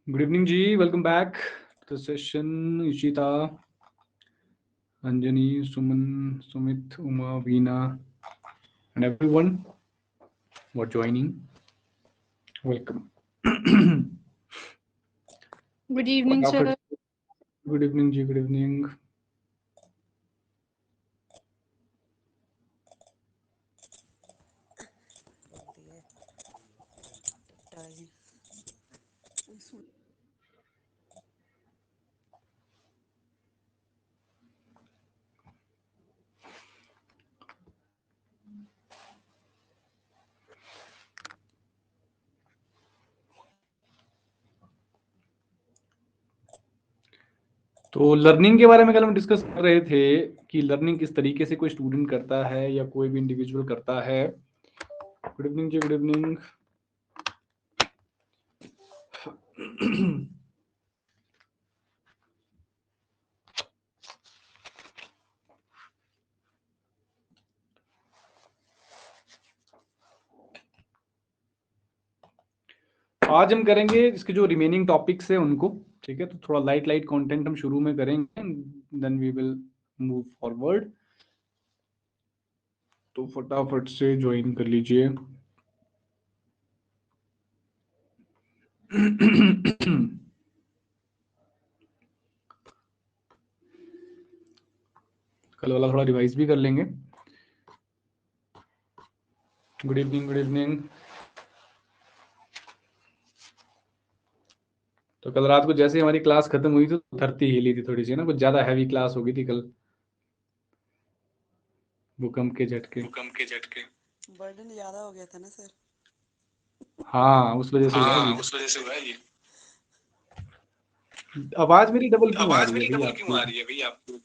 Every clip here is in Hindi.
Good evening, Ji. Welcome back to the session. Ishita, Anjani, Suman, Sumit, Uma, Veena, and everyone for joining. Welcome. Good evening, फटाफट sir. से- Good evening, Ji. Good evening. तो लर्निंग के बारे में कल हम डिस्कस कर रहे थे कि लर्निंग किस तरीके से कोई स्टूडेंट करता है या कोई भी इंडिविजुअल करता है. गुड इवनिंग जी. Good evening. आज हम करेंगे इसके जो रिमेनिंग टॉपिक्स है उनको. ठीक है, तो थोड़ा लाइट लाइट कंटेंट हम शुरू में करेंगे, then we will move forward. तो फटाफट से ज्वाइन कर लीजिए. कल वाला थोड़ा रिवाइज भी कर लेंगे. Good evening. Good evening. तो कल रात को जैसे हमारी क्लास खत्म हुई तो धरती हिली थी थोड़ी सी ना, कुछ ज्यादा हैवी क्लास हो गई थी कल. भूकंप के झटके. बर्डन ज्यादा हो गया था ना सर. हाँ, उस वजह से हुआ है ये. उस वजह से हुआ है ये. आवाज मेरी डबल क्यों आ आवाज रही है मेरी भाई डबल क्यों आपको? आ रही है भाई आपको?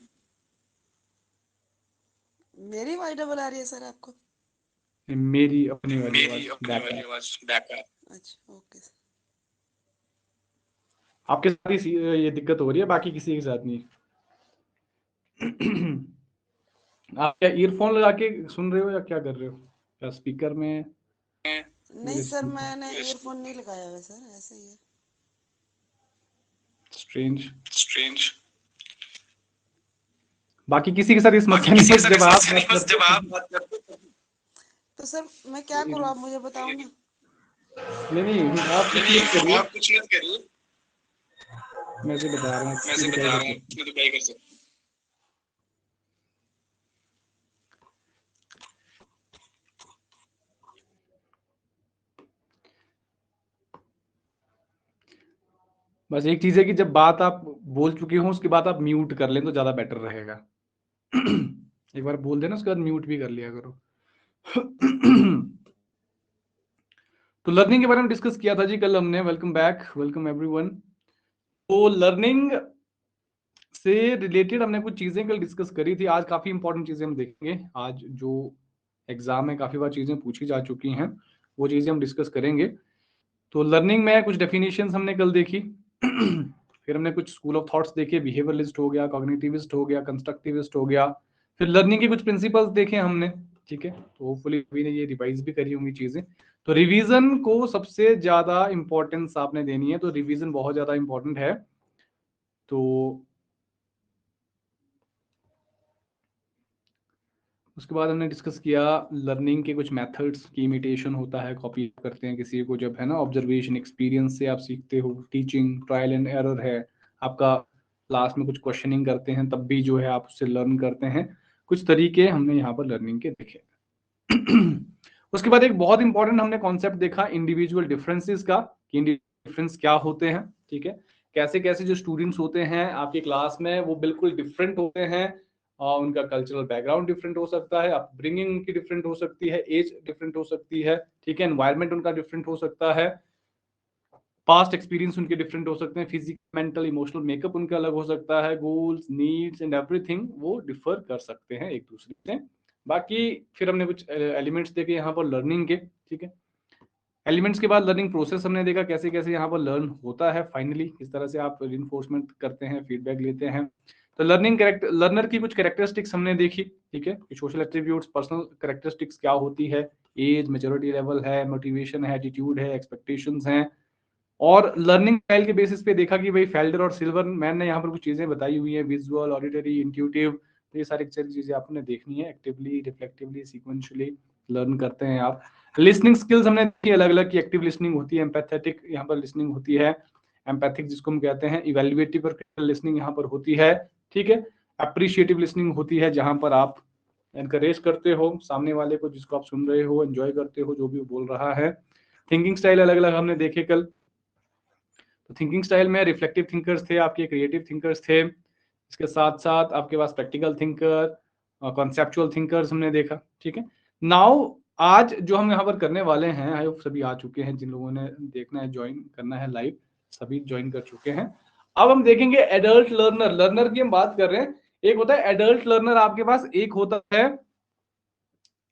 मेरी आवाज डबल आ रही है सर आपको? मेरी अपनी वाली मेरी आवाज अपनी बैक वाली आ. आवाज बैक आ. अच्छा ओके सर. आपके साथ ही ये दिक्कत हो रही है, बाकी किसी के साथ नहीं. आप क्या ईयरफोन लगा के सुन रहे हो या क्या कर रहे हो? या स्पीकर में? नहीं सर मैंने ईयरफोन नहीं लगाया हुआ सर, ऐसे ही है. स्ट्रेंज. स्ट्रेंज. बाकी किसी के साथ ये बाकी समस्या नहीं किसी है के साथ जब इस आप समस्या नहीं, बात बस करते जब हो. आप बात करते हो. तो सर मैं क्या करूँ, आप मुझे बताओ ना. नहीं नहीं, आप कुछ मत नहीं करिए. आप कुछ मत करिए. मैं तो बता रहा हूँ, मैं इसमें से तो क्या ही बता कर रहा हूँ, सकते हैं. मैं तो क्या ही कर सकता हूँ. बस एक चीज है कि जब बात आप बोल चुके हो उसके बाद आप म्यूट कर लें तो ज्यादा बेटर रहेगा. एक बार बोल देना, उसके बाद म्यूट भी कर लिया करो. तो लर्निंग के बारे में डिस्कस किया था जी कल हमने. Welcome back. Welcome everyone. तो लर्निंग से रिलेटेड हमने कुछ चीजें कल डिस्कस करी थी. आज काफी इंपॉर्टेंट चीजें हम देखेंगे. आज जो एग्जाम में काफी बार चीजें पूछी जा चुकी हैं वो चीजें हम डिस्कस करेंगे. तो लर्निंग में कुछ डेफिनेशंस हमने कल देखी. फिर हमने कुछ स्कूल ऑफ थॉट्स देखे. बिहेवियरलिस्ट हो गया, कॉग्निटिविस्ट हो गया, कंस्ट्रक्टिविस्ट हो गया. फिर लर्निंग के कुछ प्रिंसिपल्स देखे हमने. ठीक है, तो होपफुली अभी ने ये रिवाइज भी करी होंगी चीजें. तो रिवीजन को सबसे ज्यादा इंपॉर्टेंस आपने देनी है, तो रिवीजन बहुत ज्यादा इंपॉर्टेंट है. तो उसके बाद हमने डिस्कस किया लर्निंग के कुछ मेथड्स की. इमिटेशन होता है, कॉपी करते हैं किसी को जब, है ना. ऑब्जर्वेशन, एक्सपीरियंस से आप सीखते हो. टीचिंग, ट्रायल एंड एरर है आपका. क्लास में कुछ क्वेश्चनिंग करते हैं तब भी जो है आप उससे लर्न करते हैं. कुछ तरीके हमने यहाँ पर लर्निंग के देखे. उसके बाद एक बहुत इंपॉर्टेंट हमने कॉन्सेप्ट देखा इंडिविजुअल डिफरेंसेस का, कि डिफरेंस क्या होते हैं. ठीक है, कैसे कैसे जो स्टूडेंट्स होते हैं आपकी क्लास में वो बिल्कुल डिफरेंट होते हैं. उनका कल्चरल बैकग्राउंड डिफरेंट हो सकता है, अपब्रिंगिंग उनकी डिफरेंट हो सकती है, एज डिफरेंट हो सकती है. ठीक है, एनवायरमेंट उनका डिफरेंट हो सकता है, पास्ट एक्सपीरियंस उनके डिफरेंट हो सकते हैं, फिजिकल, मेंटल, इमोशनल मेकअप उनका अलग हो सकता है, गोल्स, नीड्स एंड एवरीथिंग वो डिफर कर सकते हैं एक दूसरे से. बाकी फिर हमने कुछ एलिमेंट्स देखे यहाँ पर लर्निंग के. ठीक है, एलिमेंट्स के बाद लर्निंग प्रोसेस हमने देखा कैसे कैसे यहाँ पर लर्न होता है. फाइनली किस तरह से आप रिइंफोर्समेंट करते हैं, फीडबैक लेते हैं. तो लर्नर की कुछ कैरेक्टरिस्टिक्स हमने देखी. ठीक है, सोशल एट्रीब्यूट्स, पर्सनल कैरेक्टरिस्टिक्स क्या होती है, एज, मेच्योरिटी लेवल है, मोटिवेशन है, एटीट्यूड है, एक्सपेक्टेशंस हैं, और लर्निंग स्टाइल के बेसिस पे देखा कि भाई फेल्डर और सिल्वरमैन ने यहाँ पर कुछ चीजें बताई हुई है, विजुअल, ऑडिटरी, इंट्यूटिव, तो ये सारी चीजें आपने देखनी है। एक्टिवली, रिफ्लेक्टिवली, सीक्वेंशियली लर्न करते हैं आप। लिसनिंग स्किल्स हमने देखी अलग अलग की, एक्टिव लिसनिंग होती है, एम्पैथेटिक यहाँ पर लिसनिंग होती है, एम्पैथिक जिसको हम कहते हैं, इवेल्युएटिव और क्रिटिकल लिसनिंग यहाँ पर होती है, ठीक है। अप्रिशिएटिव लिसनिंग होती है जहां पर आप एनकरेज करते हो सामने वाले को, जिसको आप सुन रहे हो, एंजॉय करते हो जो भी वो बोल रहा है। थिंकिंग स्टाइल अलग अलग हमने देखे कल। तो थिंकिंग स्टाइल में रिफ्लेक्टिव थिंकर्स थे आपके, क्रिएटिव थिंकर्स थे, इसके साथ साथ आपके पास प्रैक्टिकल थिंकर, कॉन्सेप्चुअल थिंकर्स हमने देखा, ठीक है। नाउ आज जो हम यहाँ पर करने वाले हैं, आई होप सभी आ चुके हैं, जिन लोगों ने देखना है, ज्वाइन करना है लाइव, सभी ज्वाइन कर चुके हैं। अब हम देखेंगे एडल्ट लर्नर। लर्नर की हम बात कर रहे हैं, एक होता है एडल्ट लर्नर आपके पास, एक होता है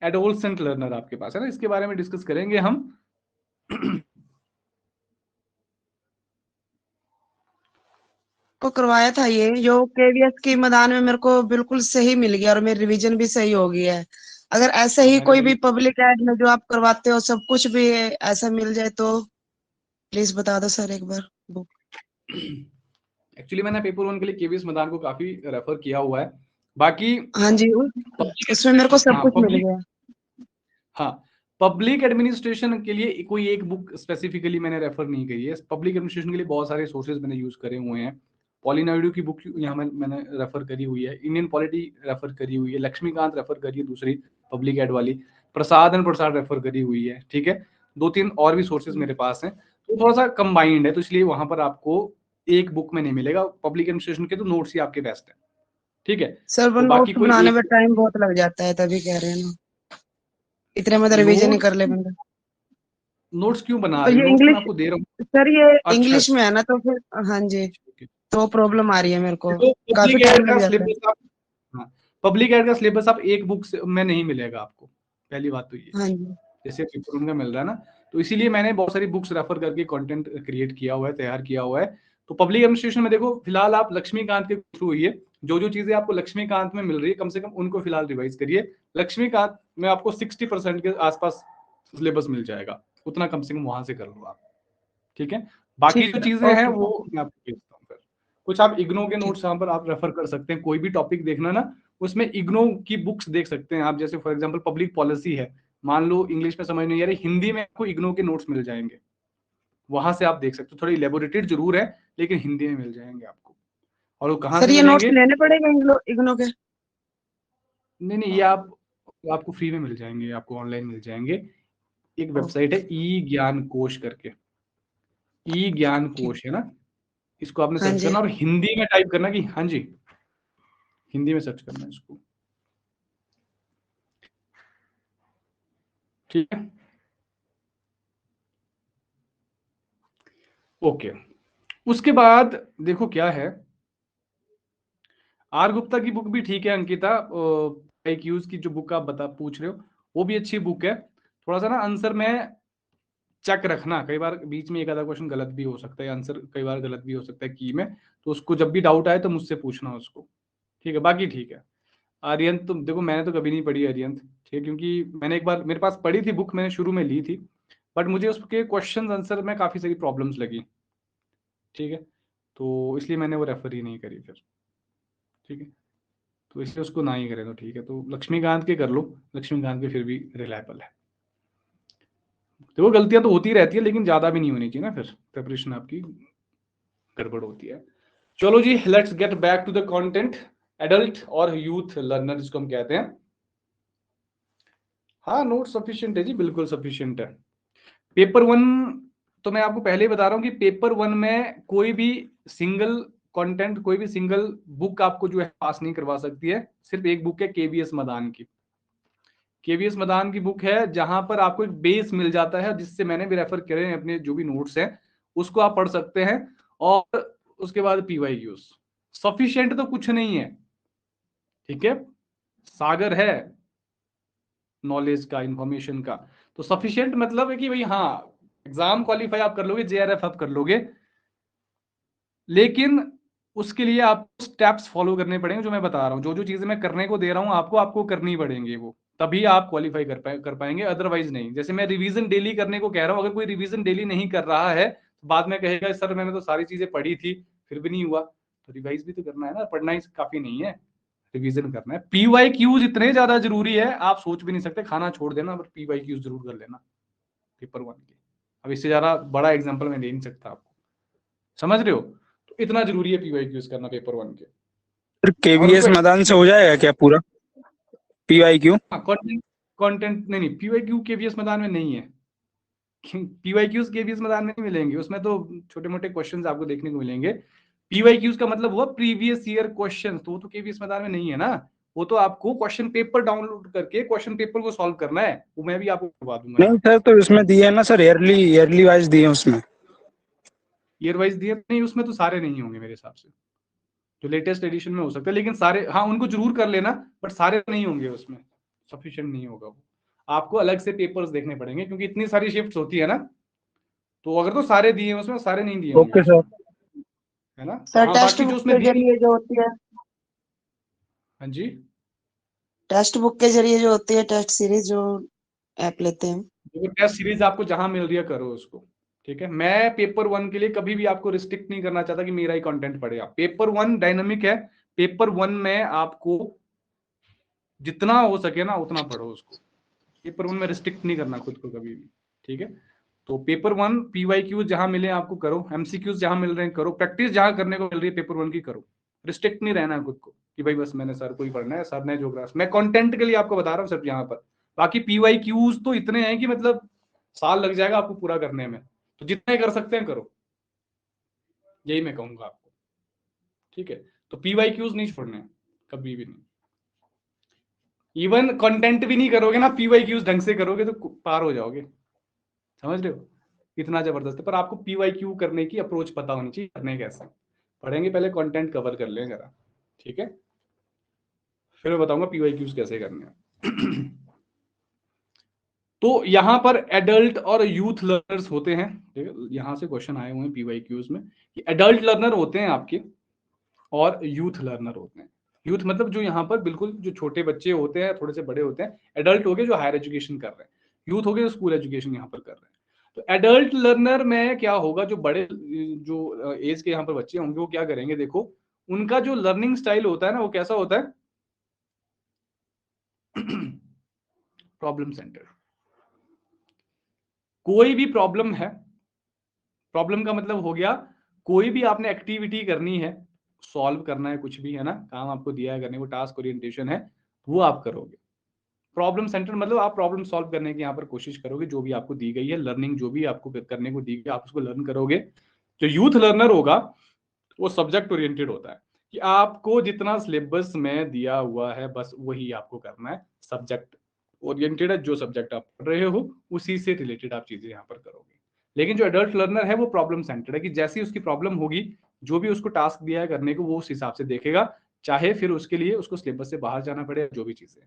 एडोलसेंट लर्नर आपके पास, है ना। इसके बारे में डिस्कस करेंगे हम। को करवाया था ये जो केवीएस की मैदान में, मेरे को बिल्कुल सही मिल गया और मेरी रिवीजन भी सही हो गई है। अगर ऐसे ही मैंने कोई भी वही पब्लिक एड में जो आप करवाते हो सब कुछ भी ऐसा मिल जाए तो प्लीज बता दो सर एक बार बुक। एक्चुअली मैंने पेपर 1 के लिए केवीएस मैदान को काफी रेफर किया हुआ है। बाकी हाँ जी, पब्लिक उसमें मेरे को सब हाँ कुछ मिल पब्लिक गया। हाँ पब्लिक एडमिनिस्ट्रेशन के लिए कोई एक बुक स्पेसिफिकली मैंने रेफर नहीं करी है। पब्लिक एडमिनिस्ट्रेशन के लिए बहुत सारे सोर्सेज मैंने यूज करे हुए हैं। पॉलिनाइडू की बुक यहाँ मैंने रेफर करी हुई है, इंडियन पॉलिटी रेफर करी हुई है, लक्ष्मीकांत रेफर करी है दूसरी पब्लिक एड वाली, प्रसाद एंड प्रसाद रेफर करी हुई है, ठीक है। 2-3 और भी सोर्सेज मेरे पास हैं, तो थोड़ा सा कंबाइंड है, तो इसलिए वहां पर आपको एक बुक में नहीं मिलेगा। पब्लिक एडमिनिस्ट्रेशन के तो नोट्स ही आपके बेस्ट है, ठीक है। सर वो तो बाकी नोट्स कोई बनाने एक में टाइम बहुत लग जाता है, तभी कह रहे हैं ना, इतने में तो रिवीजन ही नोट्स कर ले बंदा। नोट्स क्यों बना और रही हो? ये नोट्स मैं इंग्लिश, आपको दे रहा हूँ। सर ये अच्छा इंग्लिश अच्छा, में है ना तो फिर, हाँ जी, ठीक है। तो प्रॉब्लम आ रही है मेरे को, देखो काफी पब्लिक टाइम एड का लग जाता है। सिलेबस आप, हाँ पब्लिक एड का सिलेबस आप एक बुक में नहीं मिलेगा आपको, पहली बात तो ये, हाँ जी, जैसे पेपर उनका मिल रहा है ना, तो इसीलिए मैंने बहुत सारी बुक्स रेफर करके कंटेंट क्रिएट किया हुआ है, तैयार किया हुआ है। तो पब्लिक एडमिनिस्ट्रेशन में देखो फिलहाल आप लक्ष्मीकांत के थ्रू हुई है, जो जो चीजें आपको लक्ष्मीकांत में मिल रही है कम से कम उनको फिलहाल रिवाइज करिए। लक्ष्मीकांत में आपको 60% के आसपास सिलेबस मिल जाएगा, उतना कम से कम वहां से कर लो आप, ठीक है। बाकी ठीक जो है, चीजें हैं ओके। वो मैं आपको भेजता हूँ फिर। कुछ आप इग्नो के ठीक, नोट्स यहाँ पर आप रेफर कर सकते हैं, कोई भी टॉपिक देखना ना, उसमें इग्नो की बुक्स देख सकते हैं आप। जैसे फॉर एग्जांपल पब्लिक पॉलिसी है, मान लो इंग्लिश में समझ नहीं आ रही, हिंदी में आपको इग्नो के नोट्स मिल जाएंगे, वहां से आप देख सकते हो। थोड़ी इलेबोरेटेड जरूर है लेकिन हिंदी में मिल जाएंगे आपको। और वो कहाँ सर से ये नोट्स मिलेंगे? लेने पड़ेंगे इग्नो के? नहीं नहीं, ये आप आपको फ्री में मिल जाएंगे, आपको ऑनलाइन मिल जाएंगे। एक वेबसाइट है ई ज्ञान कोश करके, ई ज्ञान ठीक, कोश है ना, इसको आपने हाँ सर्च जी, करना और हिंदी में टाइप करना कि हाँ जी, हिंदी में सर्च करना है इसको, ठीक है। ओके, उसके बाद देखो क्या है, आर गुप्ता की बुक भी ठीक है अंकिता, क्यूज की जो बुक आप बता पूछ रहे हो वो भी अच्छी बुक है। थोड़ा सा ना आंसर में चेक रखना, कई बार बीच में एक आधा क्वेश्चन गलत भी हो सकता है, आंसर कई बार गलत भी हो सकता है की में, तो उसको जब भी डाउट आए तो मुझसे पूछना उसको, ठीक है। बाकी ठीक है। आर्यंत तो देखो मैंने तो कभी नहीं पढ़ी आर्यंत, ठीक है, क्योंकि मैंने एक बार मेरे पास पढ़ी थी बुक, मैंने शुरू में ली थी, बट मुझे उसके क्वेश्चन आंसर में काफी सारी प्रॉब्लम्स लगी, ठीक है, तो इसलिए मैंने वो रेफर ही नहीं करी फिर, ठीक है। तो इसलिए उसको ना ही करें तो ठीक है। तो लक्ष्मीकांत के कर लो, लक्ष्मीकांत के फिर भी रिलायबल है। देखो गलतियां तो होती रहती है लेकिन ज्यादा भी नहीं होनी चाहिए ना, फिर प्रिपरेशन आपकी गड़बड़ होती है। चलो जी, let's get back to the content. Adult और यूथ लर्नर जिसको हम कहते हैं, हाँ नोट सफिशिएंट है जी, बिल्कुल सफिशिएंट है। पेपर 1 तो मैं आपको पहले ही बता रहा हूँ कि पेपर 1 में कोई भी सिंगल कंटेंट, कोई भी सिंगल बुक आपको जो है पास नहीं करवा सकती है। सिर्फ एक बुक है केवीएस मदान की, केवीएस मदान की बुक है, जहां पर आपको एक बेस मिल जाता है, जिससे मैंने भी रेफर करे हैं अपने जो भी नोट्स हैं, उसको आप पढ़ सकते हैं। और उसके बाद पीवाईक्यूज, सफिशिएंट तो कुछ नहीं है, ठीक है, सागर है नॉलेज का, इंफॉर्मेशन का। तो सफिशिएंट मतलब है कि भाई हाँ, एग्जाम क्वालिफाई आप कर लोगे, जेआरएफ आप कर लोगे, लेकिन उसके लिए आपको स्टेप्स फॉलो करने पड़ेंगे, जो मैं बता रहा हूँ, जो जो चीजें मैं करने को दे रहा हूँ आपको, आपको करनी पड़ेंगी वो, तभी आप क्वालिफाई कर पाएंगे, अदरवाइज नहीं। जैसे मैं रिवीजन डेली करने को कह रहा हूँ, अगर कोई रिवीजन डेली नहीं कर रहा है बाद में कहेगा सर मैंने तो सारी चीजें पढ़ी थी फिर भी नहीं हुआ, तो रिवाइज भी तो करना है ना, पढ़ना ही काफी नहीं है, रिवीजन करना है। PYQs इतने ज्यादा जरूरी है, आप सोच भी नहीं सकते, खाना छोड़ देना पर PYQs जरूर कर लेना पेपर 1 के। अब इससे ज्यादा बड़ा एग्जांपल मैं दे नहीं सकता आपको, समझ रहे हो? तो इतना जरूरी है PYQs करना पेपर 1 के। फिर KVS मैदान से हो जाएगा क्या पूरा PYQ? कंटेंट कंटेंट नहीं, PYQ KVS मैदान में नहीं है। PYQs KVS मैदान में नहीं मिलेंगे, उसमें तो छोटे मोटे क्वेश्चंस आपको देखने को मिलेंगे। PYQs का मतलब हुआ प्रीवियस ईयर क्वेश्चन, तो वो तो KVS मैदान में नहीं है ना, वो तो आपको क्वेश्चन पेपर डाउनलोड करके क्वेश्चन पेपर को सॉल्व करना है, वो मैं भी आपको करवा दूंगा। नहीं सर, तो इसमें दिए है ना सर, ईयरली वाइज दिए उसमें, ईयर वाइज दिए नहीं, उसमें तो सारे नहीं होंगे मेरे हिसाब से, जो लेटेस्ट एडिशन में हो सकता है, लेकिन सारे हाँ उनको जरूर कर लेना, बट सारे नहीं होंगे उसमें, सफिशिएंट नहीं होगा वो, आपको अलग से पेपर्स देखने पड़ेंगे क्योंकि इतनी सारी शिफ्ट्स होती है ना, तो अगर तो सारे दिए हैं उसमें, सारे नहीं दिए होंगे। Okay sir. है ना? सर हाँ, टेक्स्ट बाकी जो बुक उसमें के जरिए जो होती है, हाँ जी, टेक्स्ट बुक के जरिए जो होती है टेस्ट सीरीज जो ऐप लेते हैं, देखो टेस्ट सीरीज आपको जहां मिल रही है करो उसको, ठीक है। मैं पेपर 1 के लिए कभी भी आपको रिस्ट्रिक्ट नहीं करना चाहता कि मेरा ही कंटेंट पढ़े आप। पेपर 1 डायनामिक है, पेपर 1 में आपको जितना हो सके ना उतना पढ़ो उसको, पेपर 1 में रिस्ट्रिक्ट नहीं करना खुद को कभी भी, ठीक है। तो पेपर 1 PYQ जहां मिले आपको करो, MCQs जहां मिल रहे हैं करो, प्रैक्टिस जहां करने को मिल रही है पेपर 1 की करो, रिस्ट्रिक्ट नहीं रहना है खुद को कि भाई बस मैंने सर को ही पढ़ना है, सर ने ज्योग्राफी, मैं कंटेंट के लिए आपको बता रहा हूँ सिर्फ यहाँ पर। बाकी PYQs तो इतने हैं कि मतलब साल लग जाएगा आपको पूरा करने में, तो जितने कर सकते हैं करो, यही मैं कहूंगा आपको, ठीक है। तो PYQs नहीं छोड़ने कभी भी नहीं, इवन कंटेंट भी नहीं करोगे ना, PYQs ढंग से करोगे तो पार हो जाओगे, समझ रहे हो? इतना जबरदस्त है, पर आपको PYQ करने की अप्रोच पता होनी चाहिए, करने कैसे पढ़ेंगे, पहले कंटेंट कवर कर लें जरा, ठीक है, फिर मैं बताऊंगा PYQs कैसे करने हैं। तो यहां पर एडल्ट और यूथ लर्नर्स होते हैं, ठीक है, यहां से क्वेश्चन आए हुए हैं PYQs में कि एडल्ट लर्नर होते हैं आपके और यूथ लर्नर होते हैं। यूथ मतलब जो यहाँ पर बिल्कुल जो छोटे बच्चे होते हैं, थोड़े से बड़े होते हैं। एडल्ट हो गए जो हायर एजुकेशन कर रहे हैं, यूथ हो गए जो स्कूल एजुकेशन यहाँ पर कर रहे हैं। तो एडल्ट लर्नर में क्या होगा, जो बड़े जो एज के यहाँ पर बच्चे होंगे वो क्या करेंगे, देखो उनका जो लर्निंग स्टाइल होता है ना वो कैसा होता है, प्रॉब्लम सेंटर। कोई भी प्रॉब्लम है, प्रॉब्लम का मतलब हो गया कोई भी आपने एक्टिविटी करनी है, सॉल्व करना है, कुछ भी है ना, काम आपको दिया है करने को, टास्क ओरिएंटेशन है, वो आप करोगे। प्रॉब्लम सेंटर मतलब आप प्रॉब्लम सॉल्व करने की यहाँ पर कोशिश करोगे, जो भी आपको दी गई है लर्निंग, जो भी आपको करने को दी गई आप उसको लर्न करोगे। जो यूथ लर्नर होगा वो सब्जेक्ट ओरिएंटेड होता है कि आपको जितना सिलेबस में दिया हुआ है बस वही आपको करना है, सब्जेक्ट ओरिएंटेड है, जो सब्जेक्ट आप पढ़ रहे हो उसी से रिलेटेड आप चीजें यहाँ पर करोगे। लेकिन जो एडल्ट लर्नर है वो प्रॉब्लम सेंटर्ड है कि जैसी उसकी प्रॉब्लम होगी, जो भी उसको टास्क दिया है करने को वो उस हिसाब से देखेगा, चाहे फिर उसके लिए उसको सिलेबस से बाहर जाना पड़े, जो भी चीजें,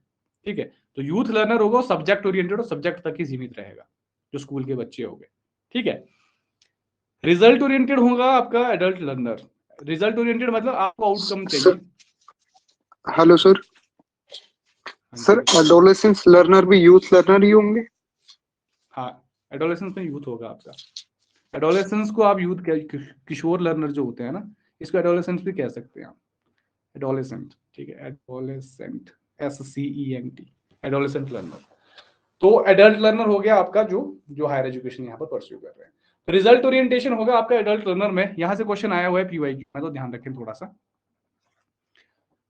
ठीक है। तो यूथ लर्नर होगा सब्जेक्ट ओरिएंटेड और सब्जेक्ट तक ही सीमित रहेगा, जो स्कूल के बच्चे हो गए, ठीक है। रिजल्ट ओरिएंटेड होगा आपका एडल्ट लर्नर। रिजल्ट ओरिएंटेड मतलब आपको आउटकम चाहिए। Hello sir. Sir adolescence learner भी यूथ लर्नर ही होंगे? हाँ, एडोलेसेंस में यूथ होगा आपका। एडोलेसेंस को आप यूथ, किशोर लर्नर जो होते हैं ना, इसको एडोलेसेंस भी कह सकते हैं आप, एडोलेसेंट, ठीक है, एडोलेसेंट, SCENT, एडोलेसेंट लर्नर। तो एडल्ट लर्नर हो गया आपका जो जो हायर एजुकेशन यहाँ पर परस्यू कर रहे हैं। रिजल्ट ओरिएंटेशन होगा आपका एडल्ट लर्नर में, यहां से क्वेश्चन आया हुआ है PYQ में, तो ध्यान रखें थोड़ा सा।